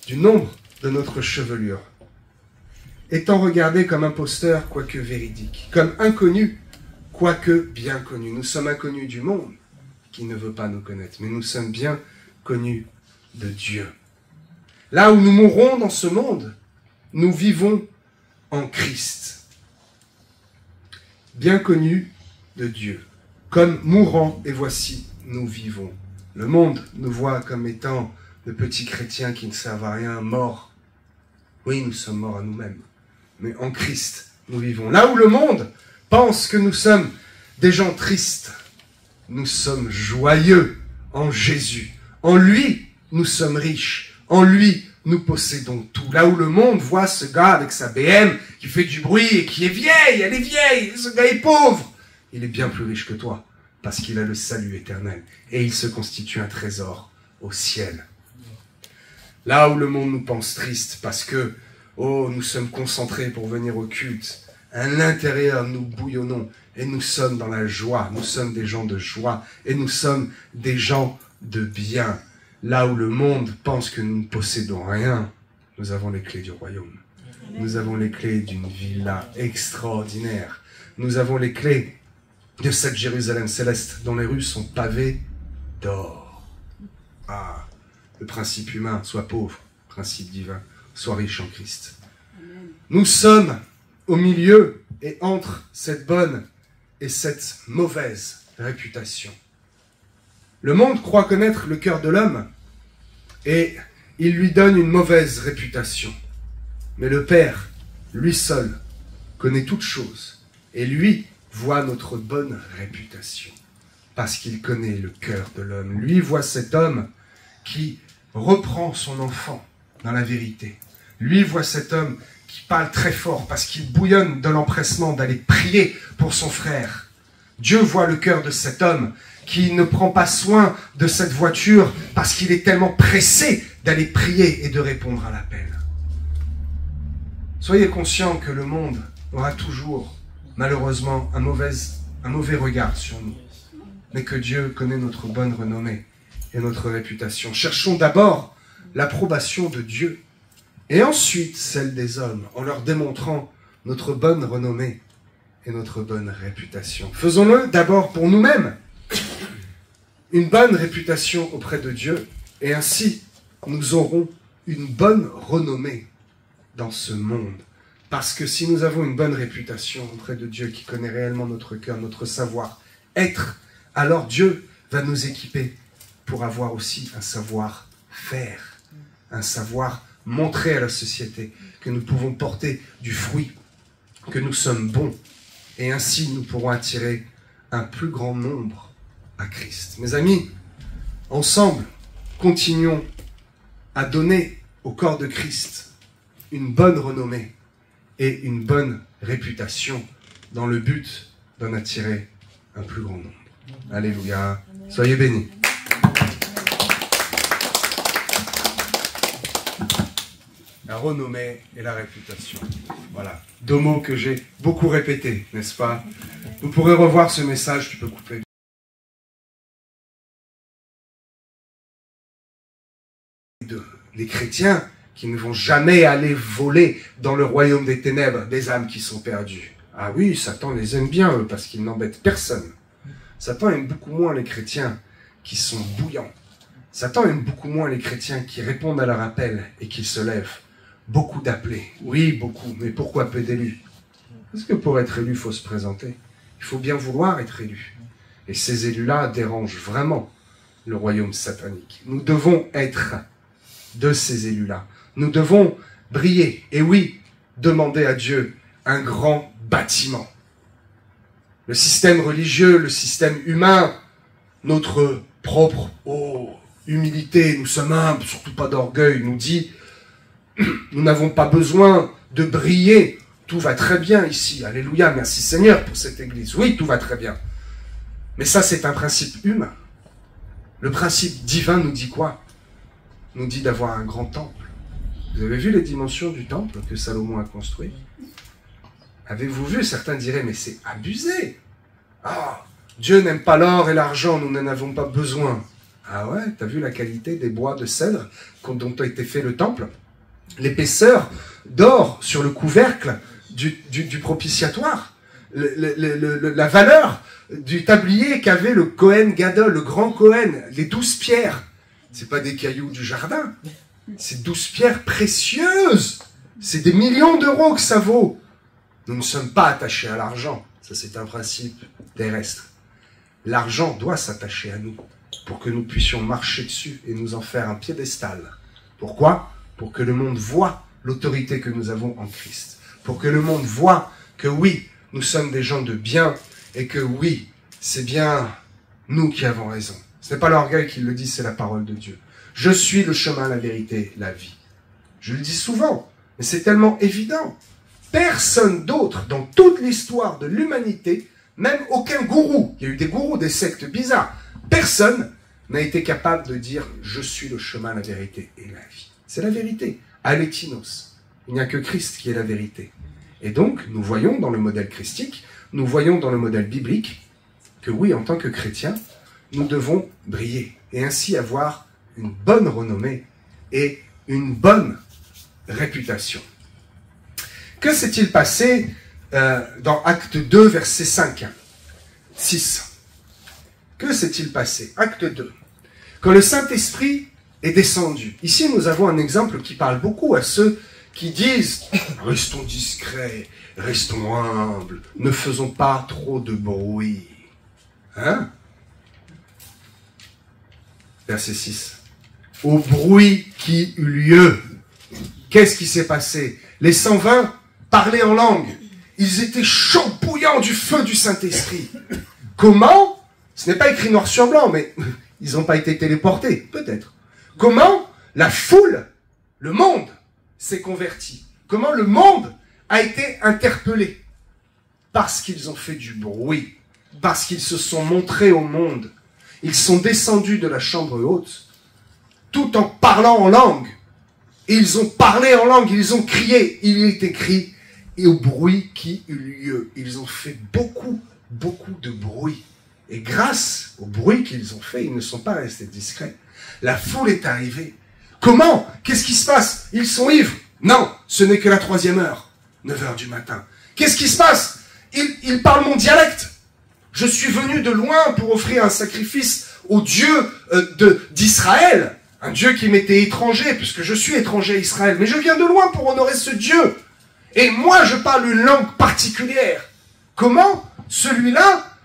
du nombre de notre chevelure. Étant regardé comme imposteur, quoique véridique, comme inconnu, quoique bien connu. Nous sommes inconnus du monde, qui ne veut pas nous connaître, mais nous sommes bien connus de Dieu. Là où nous mourrons dans ce monde, nous vivons en Christ. Bien connus de Dieu, comme mourants, et voici, nous vivons. Le monde nous voit comme étant de petits chrétiens qui ne servent à rien, morts. Oui, nous sommes morts à nous-mêmes, mais en Christ, nous vivons. Là où le monde pense que nous sommes des gens tristes, nous sommes joyeux en Jésus. En lui, nous sommes riches. En lui, nous possédons tout. Là où le monde voit ce gars avec sa BM qui fait du bruit et qui est vieille, elle est vieille, ce gars est pauvre, il est bien plus riche que toi parce qu'il a le salut éternel et il se constitue un trésor au ciel. Là où le monde nous pense triste parce que, oh, nous sommes concentrés pour venir au culte, à l'intérieur, nous bouillonnons et nous sommes dans la joie. Nous sommes des gens de joie et nous sommes des gens de bien. Là où le monde pense que nous ne possédons rien, nous avons les clés du royaume. Nous avons les clés d'une villa extraordinaire. Nous avons les clés de cette Jérusalem céleste dont les rues sont pavées d'or. Ah, le principe humain, soit pauvre, principe divin, soit riche en Christ. Nous sommes au milieu et entre cette bonne et cette mauvaise réputation. Le monde croit connaître le cœur de l'homme et il lui donne une mauvaise réputation. Mais le Père, lui seul, connaît toutes choses et lui voit notre bonne réputation parce qu'il connaît le cœur de l'homme. Lui voit cet homme qui reprend son enfant dans la vérité. Lui voit cet homme qui parle très fort parce qu'il bouillonne de l'empressement d'aller prier pour son frère. Dieu voit le cœur de cet homme qui ne prend pas soin de cette voiture parce qu'il est tellement pressé d'aller prier et de répondre à l'appel. Soyez conscients que le monde aura toujours, malheureusement, un mauvais regard sur nous, mais que Dieu connaît notre bonne renommée et notre réputation. Cherchons d'abord l'approbation de Dieu et ensuite celle des hommes, en leur démontrant notre bonne renommée et notre bonne réputation. Faisons-le d'abord pour nous-mêmes, une bonne réputation auprès de Dieu, et ainsi nous aurons une bonne renommée dans ce monde. Parce que si nous avons une bonne réputation auprès de Dieu qui connaît réellement notre cœur, notre savoir-être, alors Dieu va nous équiper pour avoir aussi un savoir-faire, un savoir montrer à la société que nous pouvons porter du fruit, que nous sommes bons, et ainsi nous pourrons attirer un plus grand nombre à Christ. Mes amis, ensemble, continuons à donner au corps de Christ une bonne renommée et une bonne réputation dans le but d'en attirer un plus grand nombre. Alléluia. Soyez bénis. La renommée et la réputation. Voilà. Deux mots que j'ai beaucoup répétés, n'est-ce pas? Vous pourrez revoir ce message, tu peux couper. Les chrétiens qui ne vont jamais aller voler dans le royaume des ténèbres des âmes qui sont perdues. Ah oui, Satan les aime bien, eux, parce qu'ils n'embêtent personne. Satan aime beaucoup moins les chrétiens qui sont bouillants. Satan aime beaucoup moins les chrétiens qui répondent à leur appel et qui se lèvent. Beaucoup d'appelés. Oui, beaucoup. Mais pourquoi peu d'élus? Parce que pour être élu, il faut se présenter. Il faut bien vouloir être élu. Et ces élus-là dérangent vraiment le royaume satanique. Nous devons être de ces élus-là. Nous devons briller. Et oui, demander à Dieu un grand bâtiment. Le système religieux, le système humain, notre propre humilité, nous sommes humbles, surtout pas d'orgueil, nous dit nous n'avons pas besoin de briller. Tout va très bien ici. Alléluia, merci Seigneur pour cette église. Oui, tout va très bien. Mais ça, c'est un principe humain. Le principe divin nous dit quoi? Nous dit d'avoir un grand temple. Vous avez vu les dimensions du temple que Salomon a construit? Avez-vous vu? Certains diraient, mais c'est abusé. Ah, Dieu n'aime pas l'or et l'argent, nous n'en avons pas besoin. Ah ouais, t'as vu la qualité des bois de cèdre dont a été fait le temple? L'épaisseur d'or sur le couvercle du propitiatoire, la valeur du tablier qu'avait le Cohen Gadol, le grand Cohen, les 12 pierres. C'est pas des cailloux du jardin, c'est 12 pierres précieuses. C'est des millions d'euros que ça vaut. Nous ne sommes pas attachés à l'argent, ça c'est un principe terrestre. L'argent doit s'attacher à nous pour que nous puissions marcher dessus et nous en faire un piédestal. Pourquoi? Pour que le monde voie l'autorité que nous avons en Christ. Pour que le monde voie que oui, nous sommes des gens de bien et que oui, c'est bien nous qui avons raison. Ce n'est pas l'orgueil qui le dit, c'est la parole de Dieu. Je suis le chemin, la vérité, la vie. Je le dis souvent, mais c'est tellement évident. Personne d'autre dans toute l'histoire de l'humanité, même aucun gourou, il y a eu des gourous, des sectes bizarres, personne n'a été capable de dire « Je suis le chemin, la vérité et la vie ». C'est la vérité. Alékinos. Il n'y a que Christ qui est la vérité. Et donc, nous voyons dans le modèle christique, nous voyons dans le modèle biblique, que oui, en tant que chrétiens, nous devons briller et ainsi avoir une bonne renommée et une bonne réputation. Que s'est-il passé dans Acte 2, verset 5, 6? Que s'est-il passé? Acte 2. Quand le Saint-Esprit est descendu. Ici, nous avons un exemple qui parle beaucoup à ceux qui disent « Restons discrets, restons humbles, ne faisons pas trop de bruit. » Hein? Verset 6. Au bruit qui eut lieu. Qu'est-ce qui s'est passé? Les 120 parlaient en langue. Ils étaient champouillants du feu du Saint-Esprit. Comment? Ce n'est pas écrit noir sur blanc, mais ils n'ont pas été téléportés, peut-être. Comment la foule, le monde, s'est converti? Comment le monde a été interpellé? Parce qu'ils ont fait du bruit, parce qu'ils se sont montrés au monde. Ils sont descendus de la chambre haute, tout en parlant en langue. Et ils ont parlé en langue, ils ont crié. Il est écrit, et au bruit qui eut lieu. Ils ont fait beaucoup de bruit. Et grâce au bruit qu'ils ont fait, ils ne sont pas restés discrets. La foule est arrivée. Comment? Qu'est-ce qui se passe? Ils sont ivres? Non, ce n'est que la 3e heure, 9 heures du matin. Qu'est-ce qui se passe? Ils parlent mon dialecte. Je suis venu de loin pour offrir un sacrifice au Dieu d'Israël. Un Dieu qui m'était étranger, puisque je suis étranger à Israël. Mais je viens de loin pour honorer ce Dieu. Et moi, je parle une langue particulière. Comment? Celui-là,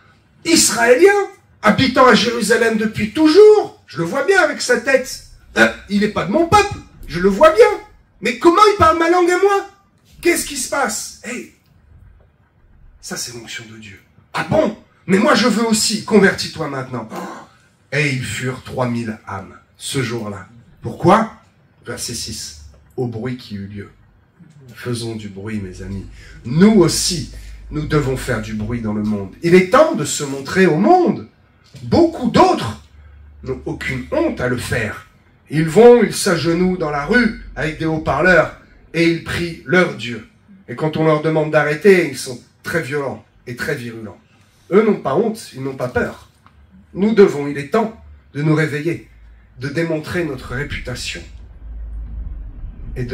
israélien, habitant à Jérusalem depuis toujours, je le vois bien avec sa tête. Il n'est pas de mon peuple, je le vois bien. Mais comment il parle ma langue à moi? Qu'est-ce qui se passe? Hey, ça c'est l'onction de Dieu. Ah bon? Mais moi je veux aussi, convertis-toi maintenant. Et ils furent 3000 âmes ce jour-là. Pourquoi? Verset 6. Au bruit qui eut lieu. Faisons du bruit, mes amis. Nous aussi, nous devons faire du bruit dans le monde. Il est temps de se montrer au monde. Beaucoup d'autres n'ont aucune honte à le faire. Ils vont, ils s'agenouillent dans la rue avec des haut-parleurs et ils prient leur Dieu. Et quand on leur demande d'arrêter, ils sont très violents et très virulents. Eux n'ont pas honte, ils n'ont pas peur. Nous devons, il est temps de nous réveiller, de démontrer notre réputation et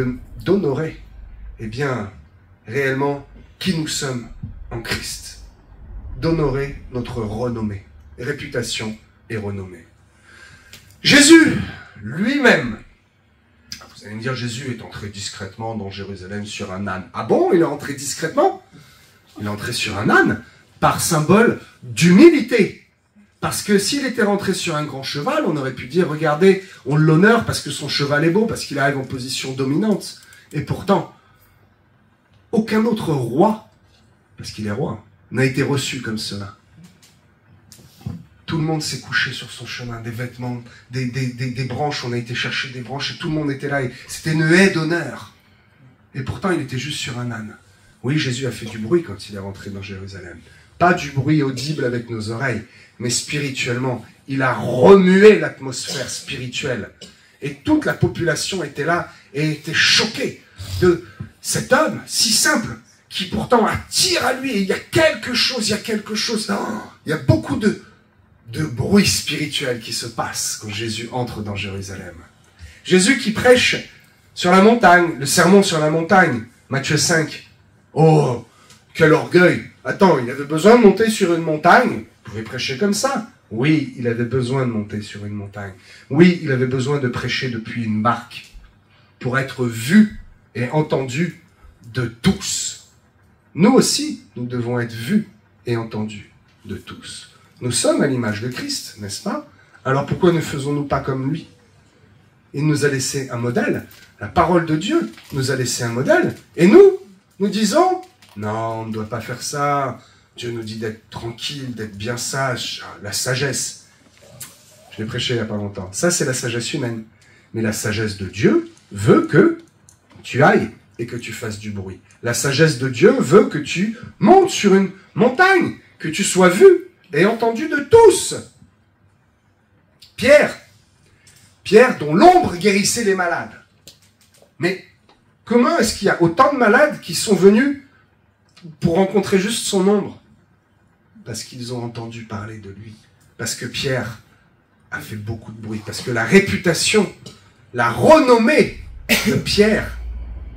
d'honorer, eh bien, réellement, qui nous sommes en Christ. D'honorer notre renommée, réputation et renommée. Jésus, lui-même, vous allez me dire, Jésus est entré discrètement dans Jérusalem sur un âne. Ah bon, il est entré discrètement? Il est entré sur un âne par symbole d'humilité. Parce que s'il était rentré sur un grand cheval, on aurait pu dire, regardez, on l'honore parce que son cheval est beau, parce qu'il arrive en position dominante. Et pourtant, aucun autre roi, parce qu'il est roi, n'a été reçu comme cela. Tout le monde s'est couché sur son chemin, des vêtements, des branches, on a été chercher des branches et tout le monde était là. C'était une haie d'honneur. Et pourtant, il était juste sur un âne. Oui, Jésus a fait du bruit quand il est rentré dans Jérusalem. Pas du bruit audible avec nos oreilles, mais spirituellement. Il a remué l'atmosphère spirituelle. Et toute la population était là et était choquée de cet homme si simple qui pourtant attire à lui. Et il y a quelque chose, il y a beaucoup de bruit spirituel qui se passe quand Jésus entre dans Jérusalem. Jésus qui prêche sur la montagne, le sermon sur la montagne, Matthieu 5. Oh, quel orgueil! Attends, il avait besoin de monter sur une montagne? Il pouvait prêcher comme ça. Oui, il avait besoin de monter sur une montagne. Oui, il avait besoin de prêcher depuis une barque pour être vu et entendu de tous. Nous aussi, nous devons être vus et entendus de tous. Nous sommes à l'image de Christ, n'est-ce pas? Alors pourquoi ne faisons-nous pas comme lui? Il nous a laissé un modèle. La parole de Dieu nous a laissé un modèle. Et nous disons, non, on ne doit pas faire ça. Dieu nous dit d'être tranquille, d'être bien sage. La sagesse. Je l'ai prêché il n'y a pas longtemps. Ça, c'est la sagesse humaine. Mais la sagesse de Dieu veut que tu ailles et que tu fasses du bruit. La sagesse de Dieu veut que tu montes sur une montagne, que tu sois vu et entendu de tous. Pierre dont l'ombre guérissait les malades. Mais comment est-ce qu'il y a autant de malades qui sont venus pour rencontrer juste son ombre? Parce qu'ils ont entendu parler de lui. Parce que Pierre a fait beaucoup de bruit. Parce que la réputation, la renommée de Pierre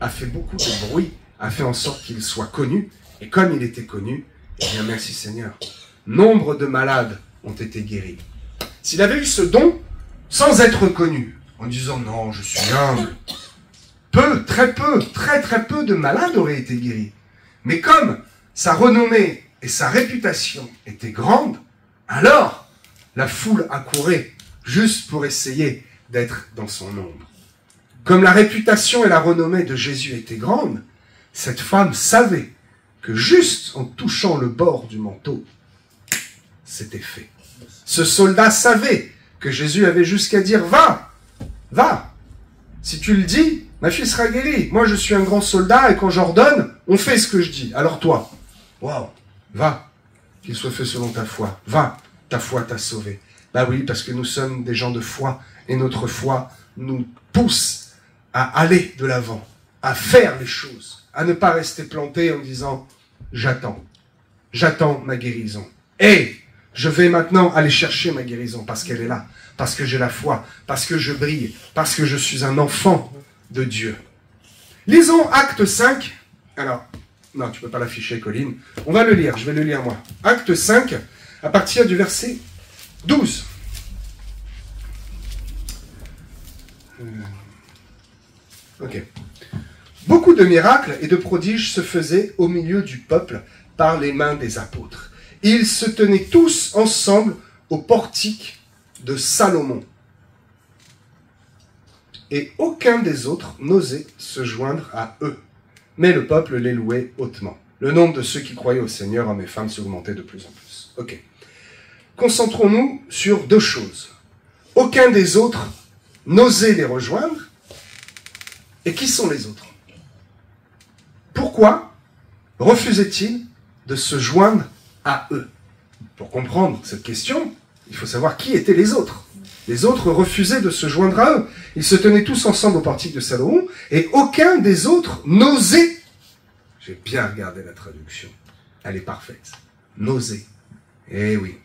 a fait beaucoup de bruit, a fait en sorte qu'il soit connu. Et comme il était connu, eh bien merci Seigneur, nombre de malades ont été guéris. S'il avait eu ce don, sans être connu, en disant non, je suis humble, très peu de malades auraient été guéris. Mais comme sa renommée et sa réputation étaient grandes, alors la foule accourait juste pour essayer d'être dans son ombre. Comme la réputation et la renommée de Jésus étaient grandes, cette femme savait que juste en touchant le bord du manteau, c'était fait. Ce soldat savait que Jésus avait jusqu'à dire « Va, si tu le dis, ma fille sera guérie. Moi, je suis un grand soldat et quand j'ordonne, on fait ce que je dis. Alors toi, waouh, va, qu'il soit fait selon ta foi. Va, ta foi t'a sauvé. » Bah oui, parce que nous sommes des gens de foi et notre foi nous pousse à aller de l'avant, à faire les choses, à ne pas rester planté en disant « J'attends ma guérison. » Et je vais maintenant aller chercher ma guérison parce qu'elle est là, parce que j'ai la foi, parce que je brille, parce que je suis un enfant de Dieu. Lisons Acte 5. Alors, non, tu ne peux pas l'afficher, Colline. On va le lire, je vais le lire moi. Acte 5, à partir du verset 12. Ok. Beaucoup de miracles et de prodiges se faisaient au milieu du peuple par les mains des apôtres. Ils se tenaient tous ensemble au portique de Salomon. Et aucun des autres n'osait se joindre à eux. Mais le peuple les louait hautement. Le nombre de ceux qui croyaient au Seigneur, hommes et femmes, s'augmentait de plus en plus. Ok. Concentrons-nous sur deux choses. Aucun des autres n'osait les rejoindre. Et qui sont les autres? Pourquoi refusait-il de se joindre à eux? Pour comprendre cette question, il faut savoir qui étaient les autres. Les autres refusaient de se joindre à eux. Ils se tenaient tous ensemble au portique de Salomon, et aucun des autres n'osait. J'ai bien regardé la traduction. Elle est parfaite. N'oser. Eh oui,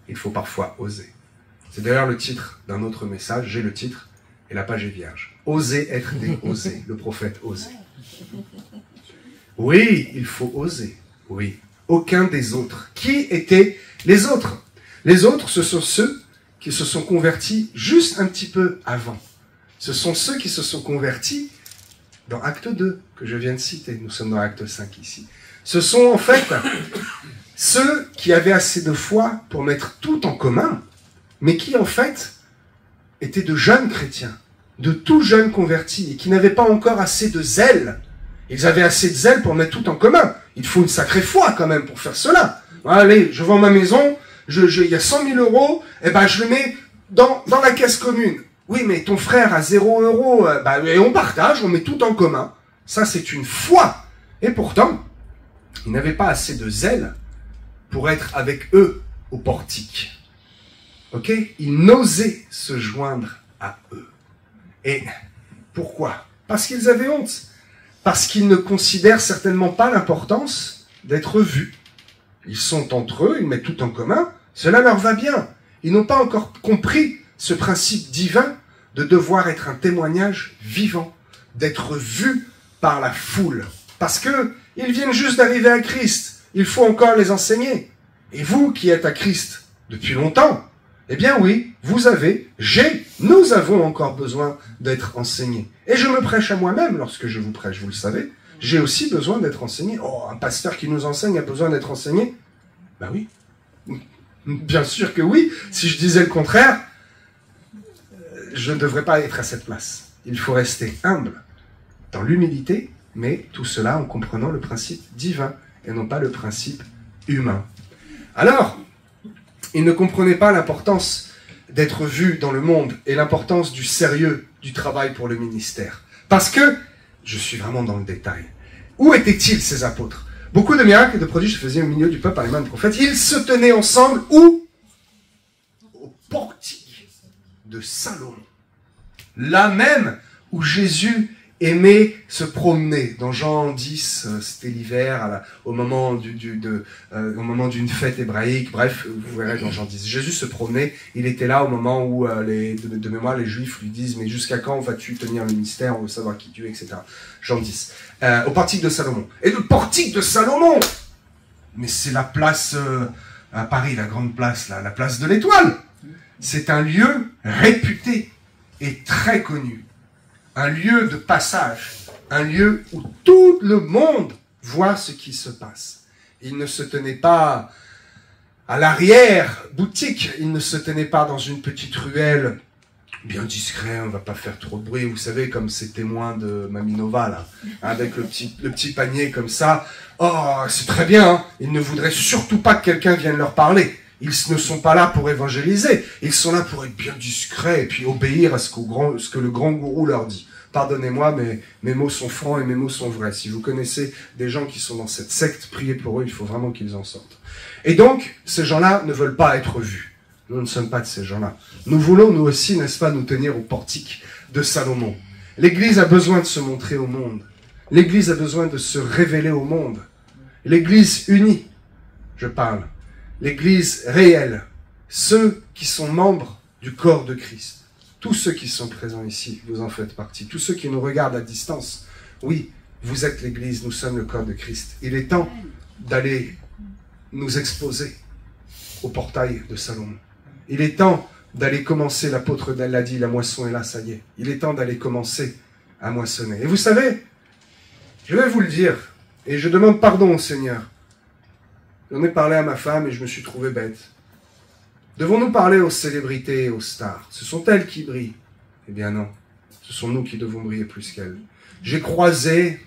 il faut parfois oser. C'est d'ailleurs le titre d'un autre message. J'ai le titre, et la page est vierge. Oser être des osés. Le prophète osé. Oui, il faut oser. Oui. Aucun des autres. Qui étaient les autres? Les autres, ce sont ceux qui se sont convertis juste un petit peu avant. Ce sont ceux qui se sont convertis dans Acte 2, que je viens de citer. Nous sommes dans Acte 5 ici. Ce sont en fait ceux qui avaient assez de foi pour mettre tout en commun, mais qui en fait étaient de jeunes chrétiens, de tout jeunes convertis, et qui n'avaient pas encore assez de zèle. Ils avaient assez de zèle pour mettre tout en commun. Il faut une sacrée foi quand même pour faire cela. Allez, je vends ma maison, il y a 100 000 euros, et ben je le mets dans la caisse commune. Oui, mais ton frère a 0 euros, et on partage, on met tout en commun. Ça, c'est une foi. Et pourtant, ils n'avaient pas assez de zèle pour être avec eux au portique. Ok? Ils n'osaient se joindre à eux. Et pourquoi? Parce qu'ils avaient honte. parce qu'ils ne considèrent certainement pas l'importance d'être vus. Ils sont entre eux, ils mettent tout en commun, cela leur va bien. Ils n'ont pas encore compris ce principe divin de devoir être un témoignage vivant, d'être vu par la foule. Parce que ils viennent juste d'arriver à Christ. Il faut encore les enseigner. Et vous qui êtes à Christ depuis longtemps, eh bien oui, nous avons encore besoin d'être enseignés. Et je me prêche à moi-même lorsque je vous prêche, vous le savez. J'ai aussi besoin d'être enseigné. Oh, un pasteur qui nous enseigne a besoin d'être enseigné? Ben oui. Bien sûr que oui. Si je disais le contraire, je ne devrais pas être à cette place. Il faut rester humble, dans l'humilité, mais tout cela en comprenant le principe divin et non pas le principe humain. Alors, ils ne comprenaient pas l'importance d'être vus dans le monde et l'importance du sérieux du travail pour le ministère. Parce que, je suis vraiment dans le détail, où étaient-ils ces apôtres? Beaucoup de miracles et de prodiges se faisaient au milieu du peuple par les mains des prophètes. Ils se tenaient ensemble où? Au portique de Salomon. Là même où Jésus aimait se promener. Dans Jean 10, c'était l'hiver, au moment d'une fête hébraïque. Bref, vous verrez dans Jean 10. Jésus se promenait, il était là au moment où, de mémoire, les Juifs lui disent « Mais jusqu'à quand vas-tu tenir le mystère? On veut savoir qui tu es, etc. » Jean 10. Au portique de Salomon. Et le portique de Salomon, mais c'est la place, à Paris, la grande place, la place de l'Étoile. C'est un lieu réputé et très connu. Un lieu de passage, un lieu où tout le monde voit ce qui se passe. Il ne se tenait pas à l'arrière-boutique, il ne se tenait pas dans une petite ruelle, bien discret, on ne va pas faire trop de bruit, vous savez, comme ces témoins de Maminova, là, avec le petit panier comme ça. Oh, c'est très bien, hein. Ils ne voudraient surtout pas que quelqu'un vienne leur parler. Ils ne sont pas là pour évangéliser. Ils sont là pour être bien discrets et puis obéir à ce que le grand gourou leur dit. Pardonnez-moi, mais mes mots sont francs et mes mots sont vrais. Si vous connaissez des gens qui sont dans cette secte, priez pour eux, il faut vraiment qu'ils en sortent. Et donc, ces gens-là ne veulent pas être vus. Nous ne sommes pas de ces gens-là. Nous voulons, nous aussi, n'est-ce pas, nous tenir au portique de Salomon. L'Église a besoin de se montrer au monde. L'Église a besoin de se révéler au monde. L'Église unie, je parle. L'Église réelle, ceux qui sont membres du corps de Christ. Tous ceux qui sont présents ici, vous en faites partie. Tous ceux qui nous regardent à distance, oui, vous êtes l'Église, nous sommes le corps de Christ. Il est temps d'aller nous exposer au portail de Salomon. Il est temps d'aller commencer, l'apôtre l'a dit, la moisson est là, ça y est. Il est temps d'aller commencer à moissonner. Et vous savez, je vais vous le dire, et je demande pardon au Seigneur. J'en ai parlé à ma femme et je me suis trouvé bête. Devons-nous parler aux célébrités et aux stars? Ce sont elles qui brillent. Eh bien non, ce sont nous qui devons briller plus qu'elles. J'ai croisé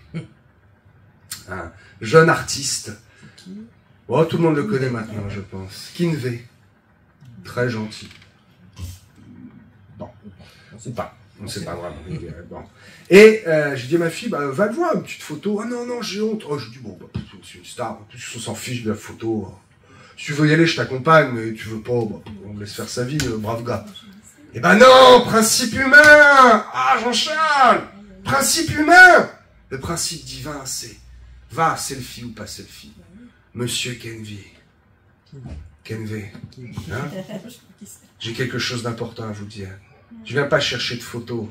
un jeune artiste. Oh, tout le monde le connaît maintenant, je pense. Kinvey. Très gentil. Bon, ou pas. On ne sait pas vraiment. Bon. Et j'ai dit à ma fille, bah, va le voir, une petite photo. Ah non, non, j'ai honte. Oh, je dis, bon, bah, c'est une star. En plus, on s'en fiche de la photo. Si tu veux y aller, je t'accompagne, mais tu veux pas, bah, on me laisse faire sa vie, brave gars. Eh ben non, principe humain. Ah, Jean-Charles, principe humain. Le principe divin, c'est, va, selfie ou pas selfie. Monsieur Kinvey, hein? J'ai quelque chose d'important à vous dire. Je ne viens pas chercher de photos.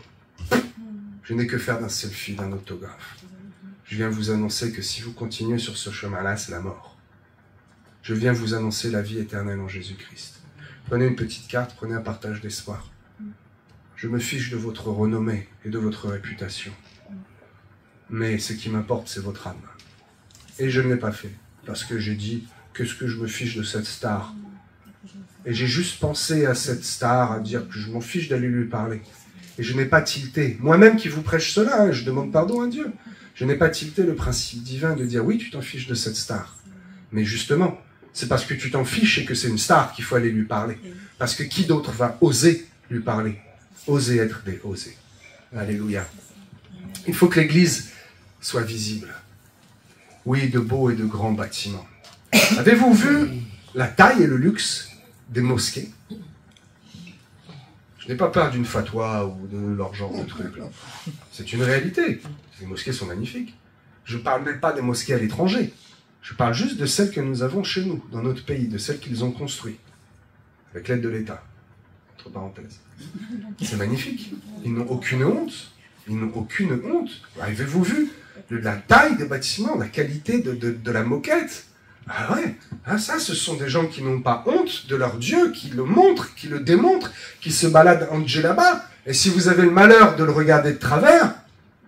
Je n'ai que faire d'un selfie, d'un autographe. Je viens vous annoncer que si vous continuez sur ce chemin-là, c'est la mort. Je viens vous annoncer la vie éternelle en Jésus-Christ. Prenez une petite carte, prenez un partage d'espoir. Je me fiche de votre renommée et de votre réputation. Mais ce qui m'importe, c'est votre âme. Et je ne l'ai pas fait, parce que j'ai dit que ce que je me fiche de cette star. Et j'ai juste pensé à cette star, à dire que je m'en fiche d'aller lui parler. Et je n'ai pas tilté. Moi-même qui vous prêche cela, hein, je demande pardon à Dieu. Je n'ai pas tilté le principe divin de dire oui, tu t'en fiches de cette star. Mais justement, c'est parce que tu t'en fiches et que c'est une star qu'il faut aller lui parler. Parce que qui d'autre va oser lui parler? Oser être des osés. Alléluia. Il faut que l'Église soit visible. Oui, de beaux et de grands bâtiments. Avez-vous vu la taille et le luxe des mosquées? Je n'ai pas peur d'une fatwa ou de leur genre de truc. C'est une réalité. Les mosquées sont magnifiques. Je ne parle même pas des mosquées à l'étranger. Je parle juste de celles que nous avons chez nous, dans notre pays, de celles qu'ils ont construites, avec l'aide de l'État. Entre parenthèses. C'est magnifique. Ils n'ont aucune honte. Ils n'ont aucune honte. Avez-vous vu la taille des bâtiments, la qualité de la moquette? Ah ouais, ah ça, ce sont des gens qui n'ont pas honte de leur Dieu, qui le montrent, qui le démontrent, qui se baladent en djellaba. Et si vous avez le malheur de le regarder de travers,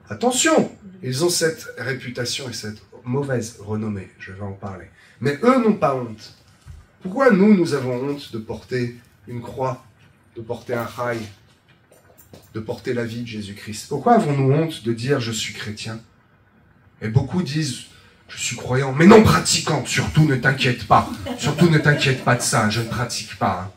attention, ils ont cette réputation et cette mauvaise renommée, je vais en parler. Mais eux n'ont pas honte. Pourquoi nous avons honte de porter une croix, de porter un rail, de porter la vie de Jésus-Christ? Pourquoi avons-nous honte de dire « je suis chrétien » ? Et beaucoup disent « je suis croyant, mais non pratiquant, surtout ne t'inquiète pas. Surtout ne t'inquiète pas de ça, je ne pratique pas. »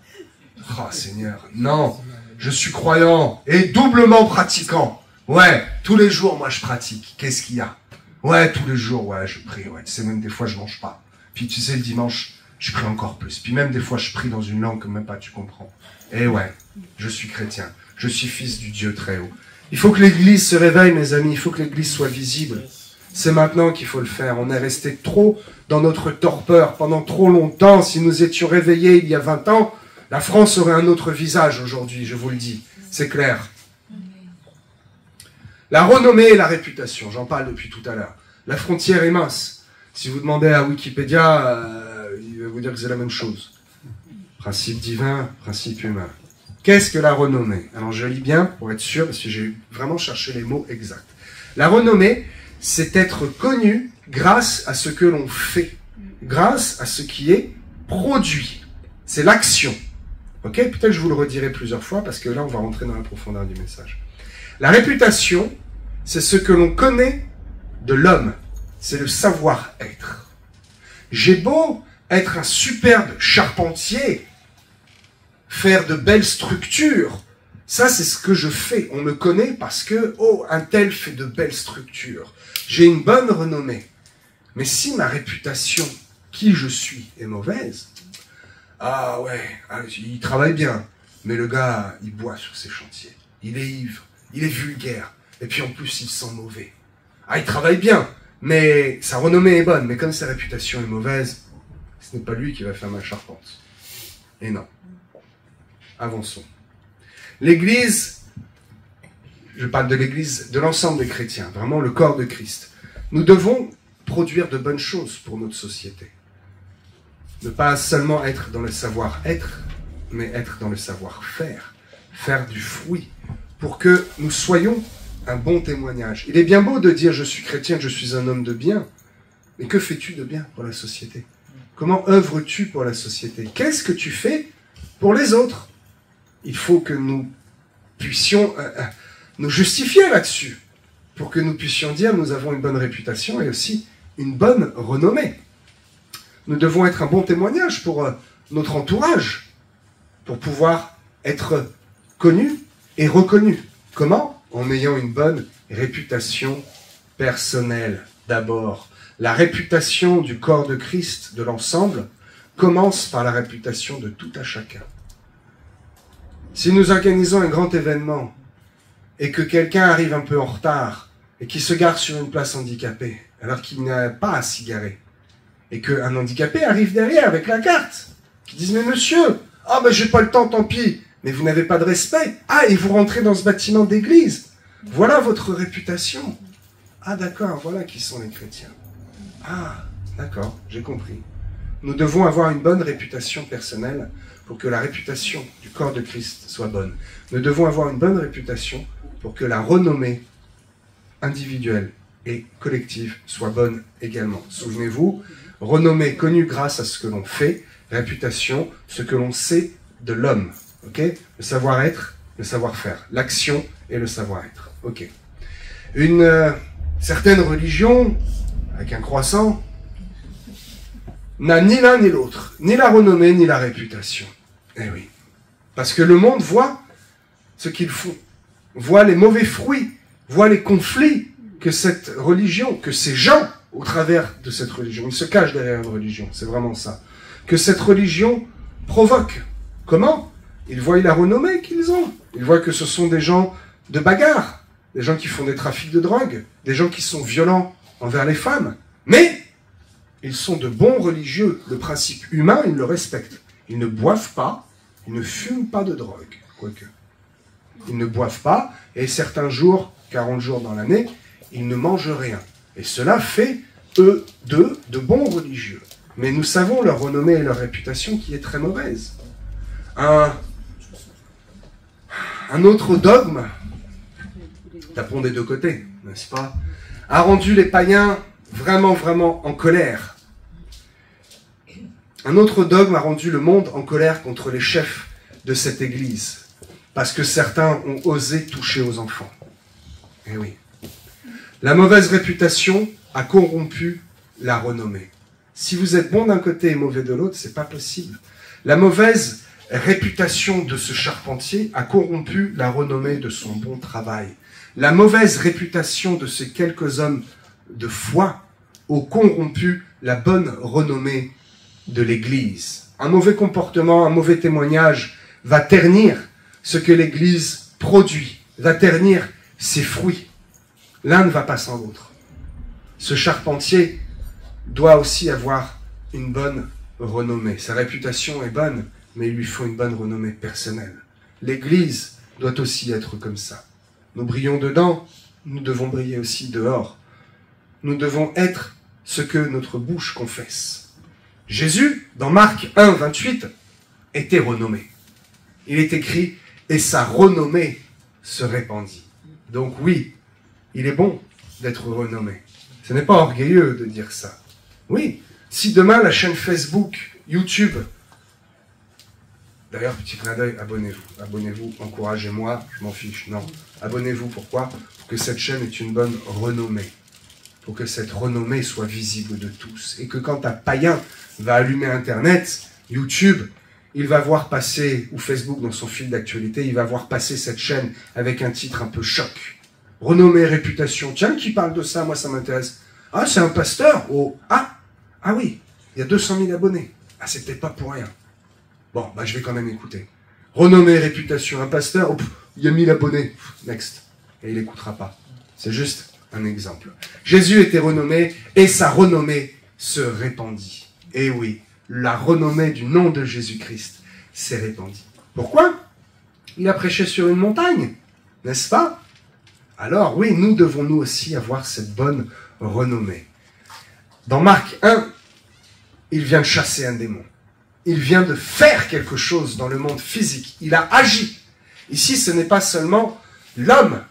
Oh Seigneur, non, je suis croyant et doublement pratiquant. Ouais, tous les jours, moi, je pratique. Qu'est-ce qu'il y a? Ouais, tous les jours, ouais, je prie. Ouais, tu sais, même des fois, je mange pas. Puis, tu sais, le dimanche, je prie encore plus. Puis même des fois, je prie dans une langue que même pas tu comprends. Et ouais, je suis chrétien. Je suis fils du Dieu très haut. Il faut que l'Église se réveille, mes amis. Il faut que l'Église soit visible. C'est maintenant qu'il faut le faire. On est resté trop dans notre torpeur pendant trop longtemps. Si nous étions réveillés il y a 20 ans, la France aurait un autre visage aujourd'hui, je vous le dis. C'est clair. La renommée et la réputation, j'en parle depuis tout à l'heure. La frontière est mince. Si vous demandez à Wikipédia, il va vous dire que c'est la même chose. Principe divin, principe humain. Qu'est-ce que la renommée? Alors je lis bien pour être sûr, parce que j'ai vraiment cherché les mots exacts. La renommée, c'est être connu grâce à ce que l'on fait, grâce à ce qui est produit. C'est l'action. Ok? Peut-être que je vous le redirai plusieurs fois, parce que là, on va rentrer dans la profondeur du message. La réputation, c'est ce que l'on connaît de l'homme. C'est le savoir-être. J'ai beau être un superbe charpentier, faire de belles structures, ça c'est ce que je fais. On me connaît parce que, oh, un tel fait de belles structures. J'ai une bonne renommée. Mais si ma réputation, qui je suis, est mauvaise, ah ouais, il travaille bien, mais le gars, il boit sur ses chantiers. Il est ivre, il est vulgaire, et puis en plus, il sent mauvais. Ah, il travaille bien, mais sa renommée est bonne, mais comme sa réputation est mauvaise, ce n'est pas lui qui va faire ma charpente. Et non. Avançons. L'Église, je parle de l'Église, de l'ensemble des chrétiens, vraiment le corps de Christ. Nous devons produire de bonnes choses pour notre société. Ne pas seulement être dans le savoir-être, mais être dans le savoir-faire. Faire du fruit, pour que nous soyons un bon témoignage. Il est bien beau de dire « je suis chrétien, je suis un homme de bien », mais que fais-tu de bien pour la société? Comment œuvres-tu pour la société? Qu'est-ce que tu fais pour les autres? Il faut que nous puissions nous justifier là-dessus, pour que nous puissions dire nous avons une bonne réputation et aussi une bonne renommée. Nous devons être un bon témoignage pour notre entourage, pour pouvoir être connus et reconnus. Comment? En ayant une bonne réputation personnelle d'abord. La réputation du corps de Christ, de l'ensemble, commence par la réputation de tout à chacun. Si nous organisons un grand événement et que quelqu'un arrive un peu en retard et qu'il se gare sur une place handicapée alors qu'il n'a pas à s'y garer et qu'un handicapé arrive derrière avec la carte qui dit « Mais monsieur, ah ben j'ai pas le temps, tant pis, mais vous n'avez pas de respect. Ah, et vous rentrez dans ce bâtiment d'église. Voilà votre réputation. Ah d'accord, voilà qui sont les chrétiens. Ah, d'accord, j'ai compris. Nous devons avoir une bonne réputation personnelle pour que la réputation du corps de Christ soit bonne. Nous devons avoir une bonne réputation pour que la renommée individuelle et collective soit bonne également. Souvenez-vous, renommée connue grâce à ce que l'on fait, réputation, ce que l'on sait de l'homme. Okay? Le savoir-être, le savoir-faire, l'action et le savoir-être. Ok. Une certaine religion, avec un croissant, n'a ni l'un ni l'autre, ni la renommée, ni la réputation. Eh oui. Parce que le monde voit ce qu'ils font, voit les mauvais fruits, voit les conflits que cette religion, que ces gens, au travers de cette religion, ils se cachent derrière une religion, c'est vraiment ça, que cette religion provoque. Comment? ils voient la renommée qu'ils ont. Ils voient que ce sont des gens de bagarre, des gens qui font des trafics de drogue, des gens qui sont violents envers les femmes. Mais ils sont de bons religieux. Le principe humain, ils le respectent. Ils ne boivent pas, ils ne fument pas de drogue, quoique. Ils ne boivent pas, et certains jours, 40 jours dans l'année, ils ne mangent rien. Et cela fait, eux, d'eux, de bons religieux. Mais nous savons leur renommée et leur réputation qui est très mauvaise. Un autre dogme, tapons des deux côtés, n'est-ce pas, a rendu les païens vraiment, vraiment en colère. Un autre dogme a rendu le monde en colère contre les chefs de cette église, parce que certains ont osé toucher aux enfants. Eh oui. La mauvaise réputation a corrompu la renommée. Si vous êtes bon d'un côté et mauvais de l'autre, c'est pas possible. La mauvaise réputation de ce charpentier a corrompu la renommée de son bon travail. La mauvaise réputation de ces quelques hommes de foi a corrompu la bonne renommée de l'Église. Un mauvais comportement, un mauvais témoignage va ternir ce que l'Église produit, va ternir ses fruits. L'un ne va pas sans l'autre. Ce charpentier doit aussi avoir une bonne renommée. Sa réputation est bonne, mais il lui faut une bonne renommée personnelle. L'Église doit aussi être comme ça. Nous brillons dedans, nous devons briller aussi dehors. Nous devons être ce que notre bouche confesse. Jésus, dans Marc 1, 28, était renommé. Il est écrit « et sa renommée se répandit ». Donc oui, il est bon d'être renommé. Ce n'est pas orgueilleux de dire ça. Oui, si demain la chaîne Facebook, YouTube, d'ailleurs, petit clin d'œil, abonnez-vous. Abonnez-vous, encouragez-moi, je m'en fiche. Non, abonnez-vous. Pourquoi? Pour que cette chaîne ait une bonne renommée. Pour que cette renommée soit visible de tous. Et que quand un païen va allumer Internet, YouTube, il va voir passer, ou Facebook dans son fil d'actualité, il va voir passer cette chaîne avec un titre un peu choc. Renommée, réputation. Tiens, qui parle de ça? Moi, ça m'intéresse. Ah, c'est un pasteur? Oh, ah oui, il y a 200 000 abonnés. Ah, c'est peut-être pas pour rien. Bon, bah, je vais quand même écouter. Renommée, réputation, un pasteur, il y a 1000 abonnés. Next. Et il n'écoutera pas. C'est juste un exemple. Jésus était renommé et sa renommée se répandit. Et oui, la renommée du nom de Jésus-Christ s'est répandie. Pourquoi? Il a prêché sur une montagne, n'est-ce pas? Alors oui, nous devons nous aussi avoir cette bonne renommée. Dans Marc 1, il vient de chasser un démon. Il vient de faire quelque chose dans le monde physique. Il a agi. Ici, ce n'est pas seulement l'homme,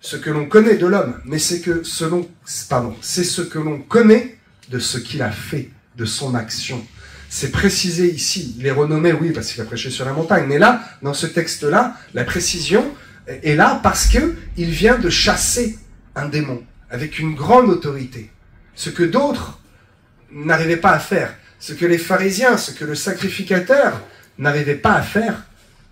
ce que l'on connaît de l'homme, mais c'est ce que l'on connaît de ce qu'il a fait, de son action. C'est précisé ici. Il est renommé, oui, parce qu'il a prêché sur la montagne. Mais là, dans ce texte-là, la précision est là parce qu'il vient de chasser un démon avec une grande autorité. Ce que d'autres n'arrivaient pas à faire. Ce que les pharisiens, ce que le sacrificateur n'arrivait pas à faire,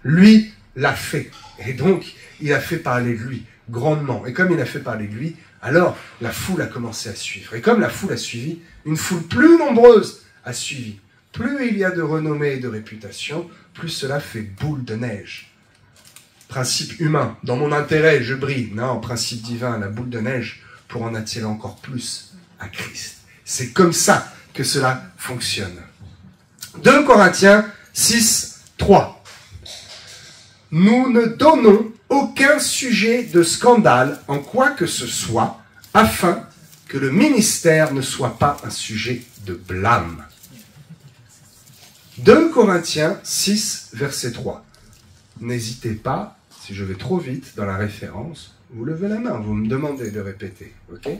lui l'a fait. Et donc, il a fait parler de lui grandement. Et comme il a fait parler de lui, alors la foule a commencé à suivre. Et comme la foule a suivi, une foule plus nombreuse a suivi. Plus il y a de renommée et de réputation, plus cela fait boule de neige. Principe humain, dans mon intérêt, je brille. Non, principe divin, la boule de neige, pour en attirer encore plus à Christ. C'est comme ça que cela fonctionne. 2 Corinthiens 6, 3. Nous ne donnons aucun sujet de scandale en quoi que ce soit, afin que le ministère ne soit pas un sujet de blâme. 2 Corinthiens 6, verset 3. N'hésitez pas, si je vais trop vite dans la référence, vous levez la main, vous me demandez de répéter, ok?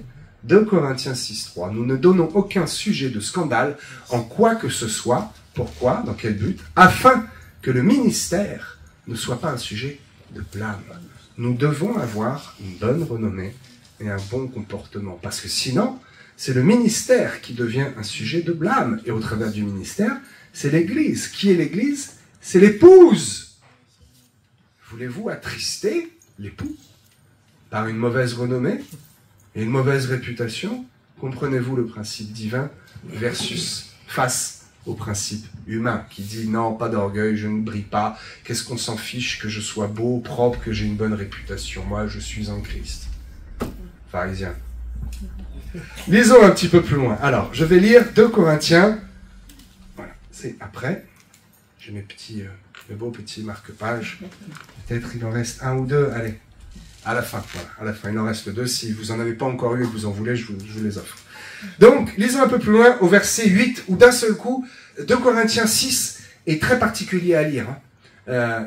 2 Corinthiens 6, 3. Nous ne donnons aucun sujet de scandale en quoi que ce soit. Pourquoi? Dans quel but? Afin que le ministère ne soit pas un sujet de blâme. Nous devons avoir une bonne renommée et un bon comportement. Parce que sinon, c'est le ministère qui devient un sujet de blâme. Et au travers du ministère, c'est l'Église. Qui est l'Église? C'est l'épouse. Voulez-vous attrister l'époux par une mauvaise renommée et une mauvaise réputation? Comprenez-vous le principe divin face au principe humain, qui dit non, pas d'orgueil, je ne brille pas, qu'est-ce qu'on s'en fiche que je sois beau, propre, que j'ai une bonne réputation, moi je suis en Christ. Pharisien. Lisons un petit peu plus loin. Alors, je vais lire 2 Corinthiens, voilà, c'est après, j'ai mes beaux petits marque-pages, peut-être il en reste 1 ou 2, allez, à la fin, voilà, à la fin, il en reste 2, si vous n'en avez pas encore eu et que vous en voulez, je vous les offre. Donc, lisons un peu plus loin au verset 8, où d'un seul coup, 2 Corinthiens 6 est très particulier à lire.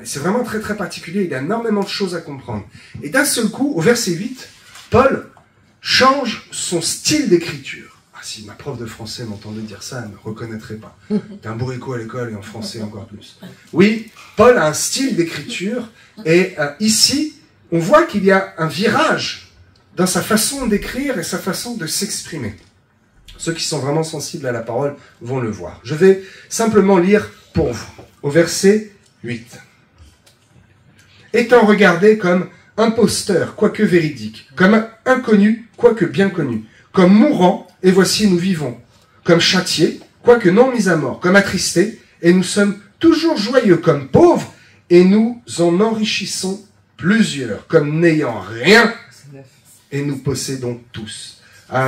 C'est vraiment très très particulier, il y a énormément de choses à comprendre. Et d'un seul coup, au verset 8, Paul change son style d'écriture. Ah, si ma prof de français m'entendait dire ça, elle ne me reconnaîtrait pas. T'es un bourricot à l'école et en français encore plus. Oui, Paul a un style d'écriture et ici, on voit qu'il y a un virage dans sa façon d'écrire et sa façon de s'exprimer. Ceux qui sont vraiment sensibles à la parole vont le voir. Je vais simplement lire pour vous, au verset 8. Étant regardé comme imposteur, quoique véridique, comme inconnu, quoique bien connu, comme mourant, et voici nous vivons, comme châtiés, quoique non mis à mort, comme attristés, et nous sommes toujours joyeux, comme pauvres, et nous en enrichissons plusieurs, comme n'ayant rien, et nous possédons tous.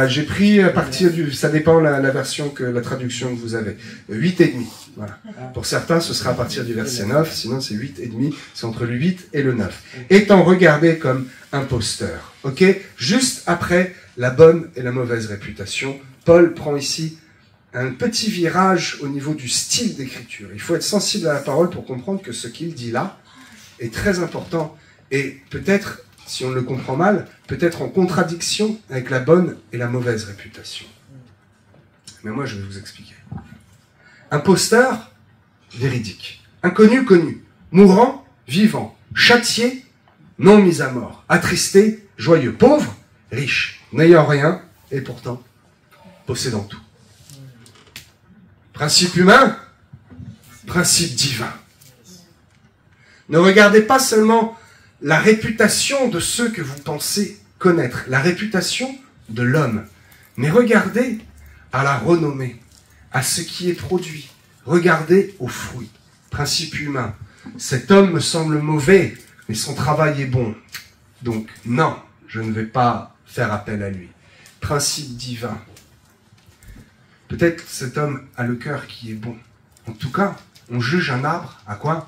J'ai pris à partir du... Ça dépend la version, la traduction que vous avez. 8,5. Voilà. Pour certains, ce sera à partir du verset 9. Sinon, c'est 8,5. C'est entre le 8 et le 9. Étant regardé comme imposteur. Ok? Juste après la bonne et la mauvaise réputation, Paul prend ici un petit virage au niveau du style d'écriture. Il faut être sensible à la parole pour comprendre que ce qu'il dit là est très important. Et peut-être... si on le comprend mal, peut-être en contradiction avec la bonne et la mauvaise réputation. Mais moi, je vais vous expliquer. Imposteur, véridique. Inconnu, connu. Mourant, vivant. Châtié, non mis à mort. Attristé, joyeux. Pauvre, riche. N'ayant rien, et pourtant, possédant tout. Principe humain, principe divin. Ne regardez pas seulement la réputation de ceux que vous pensez connaître, la réputation de l'homme. Mais regardez à la renommée, à ce qui est produit. Regardez aux fruits. Principe humain. Cet homme me semble mauvais, mais son travail est bon. Donc, non, je ne vais pas faire appel à lui. Principe divin. Peut-être cet homme a le cœur qui est bon. En tout cas, on juge un arbre à quoi?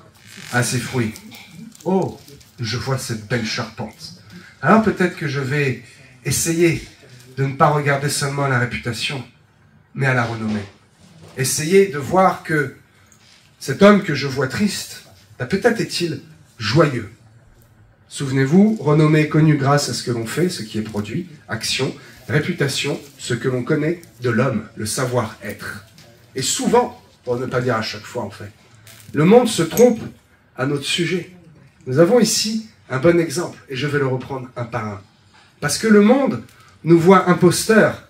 À ses fruits. Oh, je vois cette belle charpente. Alors peut-être que je vais essayer de ne pas regarder seulement à la réputation, mais à la renommée. Essayer de voir que cet homme que je vois triste, peut-être est-il joyeux. Souvenez-vous, renommée connue grâce à ce que l'on fait, ce qui est produit, action, réputation, ce que l'on connaît de l'homme, le savoir-être. Et souvent, pour ne pas dire à chaque fois en fait, le monde se trompe à notre sujet. Nous avons ici un bon exemple, et je vais le reprendre un par un. Parce que le monde nous voit imposteurs,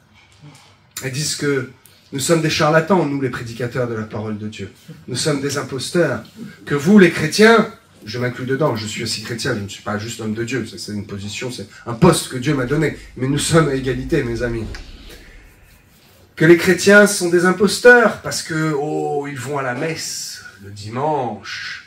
et disent que nous sommes des charlatans, nous les prédicateurs de la parole de Dieu. Nous sommes des imposteurs. Que vous, les chrétiens, je m'inclus dedans, je suis aussi chrétien, je ne suis pas juste homme de Dieu, c'est une position, c'est un poste que Dieu m'a donné, mais nous sommes à égalité, mes amis. Que les chrétiens sont des imposteurs, parce que, oh, ils vont à la messe le dimanche.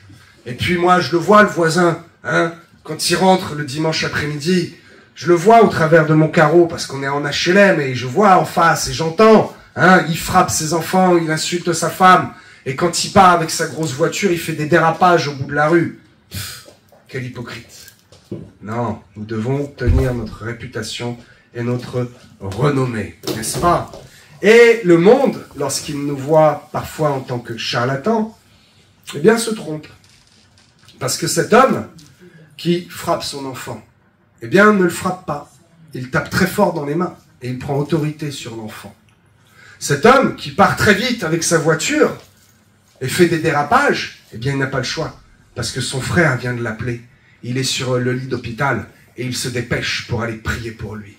Et puis moi, je le vois, le voisin, hein, quand il rentre le dimanche après-midi, je le vois au travers de mon carreau, parce qu'on est en HLM, et je vois en face, et j'entends, hein, il frappe ses enfants, il insulte sa femme, et quand il part avec sa grosse voiture, il fait des dérapages au bout de la rue. Pff, quel hypocrite. Non, nous devons tenir notre réputation et notre renommée, n'est-ce pas? Et le monde, lorsqu'il nous voit parfois en tant que charlatans, eh bien se trompe. Parce que cet homme qui frappe son enfant, eh bien, ne le frappe pas. Il tape très fort dans les mains et il prend autorité sur l'enfant. Cet homme qui part très vite avec sa voiture et fait des dérapages, eh bien, il n'a pas le choix. Parce que son frère vient de l'appeler. Il est sur le lit d'hôpital et il se dépêche pour aller prier pour lui.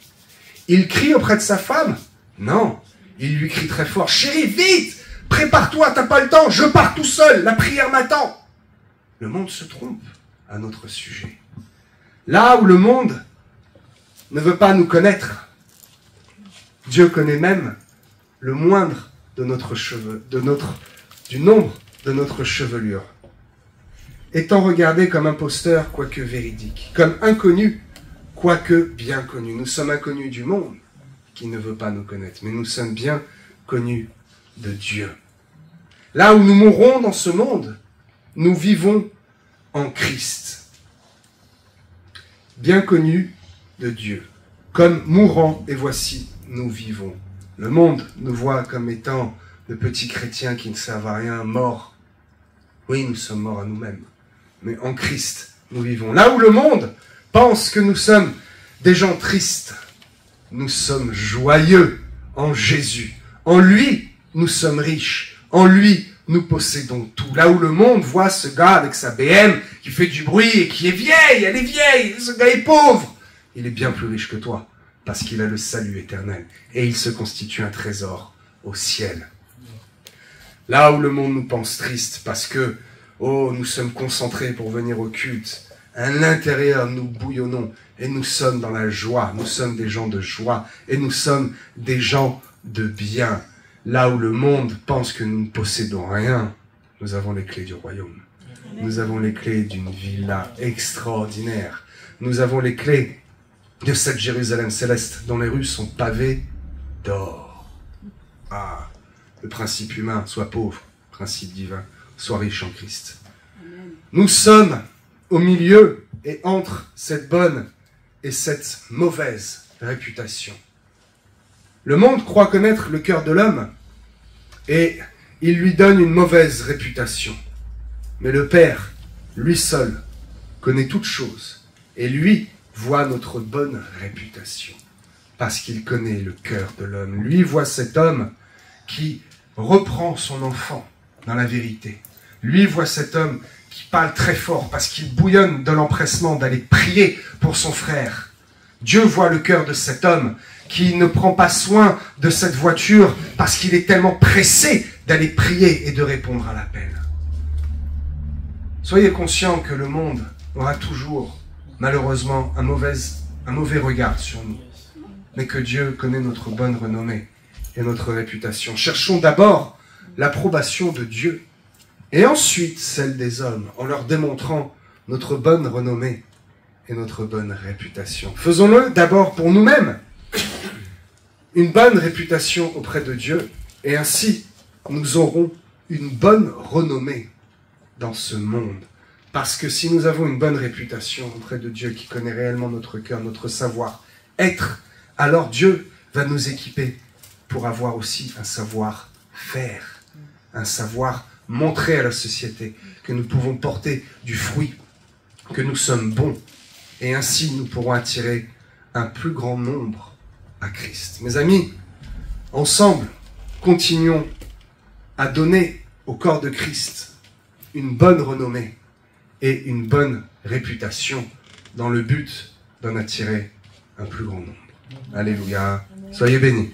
Il crie auprès de sa femme? Non. Il lui crie très fort, « Chérie, vite! Prépare-toi, t'as pas le temps, je pars tout seul, la prière m'attend !» Le monde se trompe à notre sujet. Là où le monde ne veut pas nous connaître, Dieu connaît même le moindre de notre cheveu, de notre du nombre de notre chevelure. Étant regardés comme imposteurs, quoique véridiques, comme inconnus, quoique bien connus. Nous sommes inconnus du monde, qui ne veut pas nous connaître, mais nous sommes bien connus de Dieu. Là où nous mourrons dans ce monde, nous vivons en Christ. Bien connus de Dieu, comme mourants, et voici, nous vivons. Le monde nous voit comme étant de petits chrétiens qui ne servent à rien, morts. Oui, nous sommes morts à nous-mêmes, mais en Christ, nous vivons. Là où le monde pense que nous sommes des gens tristes, nous sommes joyeux en Jésus. En lui, nous sommes riches. En lui, nous possédons tout. Là où le monde voit ce gars avec sa BM qui fait du bruit et qui est vieille, elle est vieille, ce gars est pauvre, il est bien plus riche que toi parce qu'il a le salut éternel et il se constitue un trésor au ciel. Là où le monde nous pense triste parce que, oh, nous sommes concentrés pour venir au culte, à l'intérieur, nous bouillonnons et nous sommes dans la joie. Nous sommes des gens de joie et nous sommes des gens de bien. Là où le monde pense que nous ne possédons rien, nous avons les clés du royaume. Nous avons les clés d'une villa extraordinaire. Nous avons les clés de cette Jérusalem céleste dont les rues sont pavées d'or. Ah, le principe humain, sois pauvre, principe divin, sois riche en Christ. Nous sommes au milieu et entre cette bonne et cette mauvaise réputation. Le monde croit connaître le cœur de l'homme et il lui donne une mauvaise réputation. Mais le Père, lui seul, connaît toutes choses et lui voit notre bonne réputation parce qu'il connaît le cœur de l'homme. Lui voit cet homme qui reprend son enfant dans la vérité. Lui voit cet homme qui parle très fort parce qu'il bouillonne de l'empressement d'aller prier pour son frère. Dieu voit le cœur de cet homme qui ne prend pas soin de cette voiture parce qu'il est tellement pressé d'aller prier et de répondre à l'appel. Soyez conscients que le monde aura toujours, malheureusement, un mauvais regard sur nous, mais que Dieu connaît notre bonne renommée et notre réputation. Cherchons d'abord l'approbation de Dieu et ensuite celle des hommes, en leur démontrant notre bonne renommée et notre bonne réputation. Faisons-le d'abord pour nous-mêmes, une bonne réputation auprès de Dieu, et ainsi nous aurons une bonne renommée dans ce monde. Parce que si nous avons une bonne réputation auprès de Dieu qui connaît réellement notre cœur, notre savoir-être, alors Dieu va nous équiper pour avoir aussi un savoir-faire, un savoir montrer à la société que nous pouvons porter du fruit, que nous sommes bons, et ainsi nous pourrons attirer un plus grand nombre à Christ. Mes amis, ensemble, continuons à donner au corps de Christ une bonne renommée et une bonne réputation dans le but d'en attirer un plus grand nombre. Alléluia. Soyez bénis.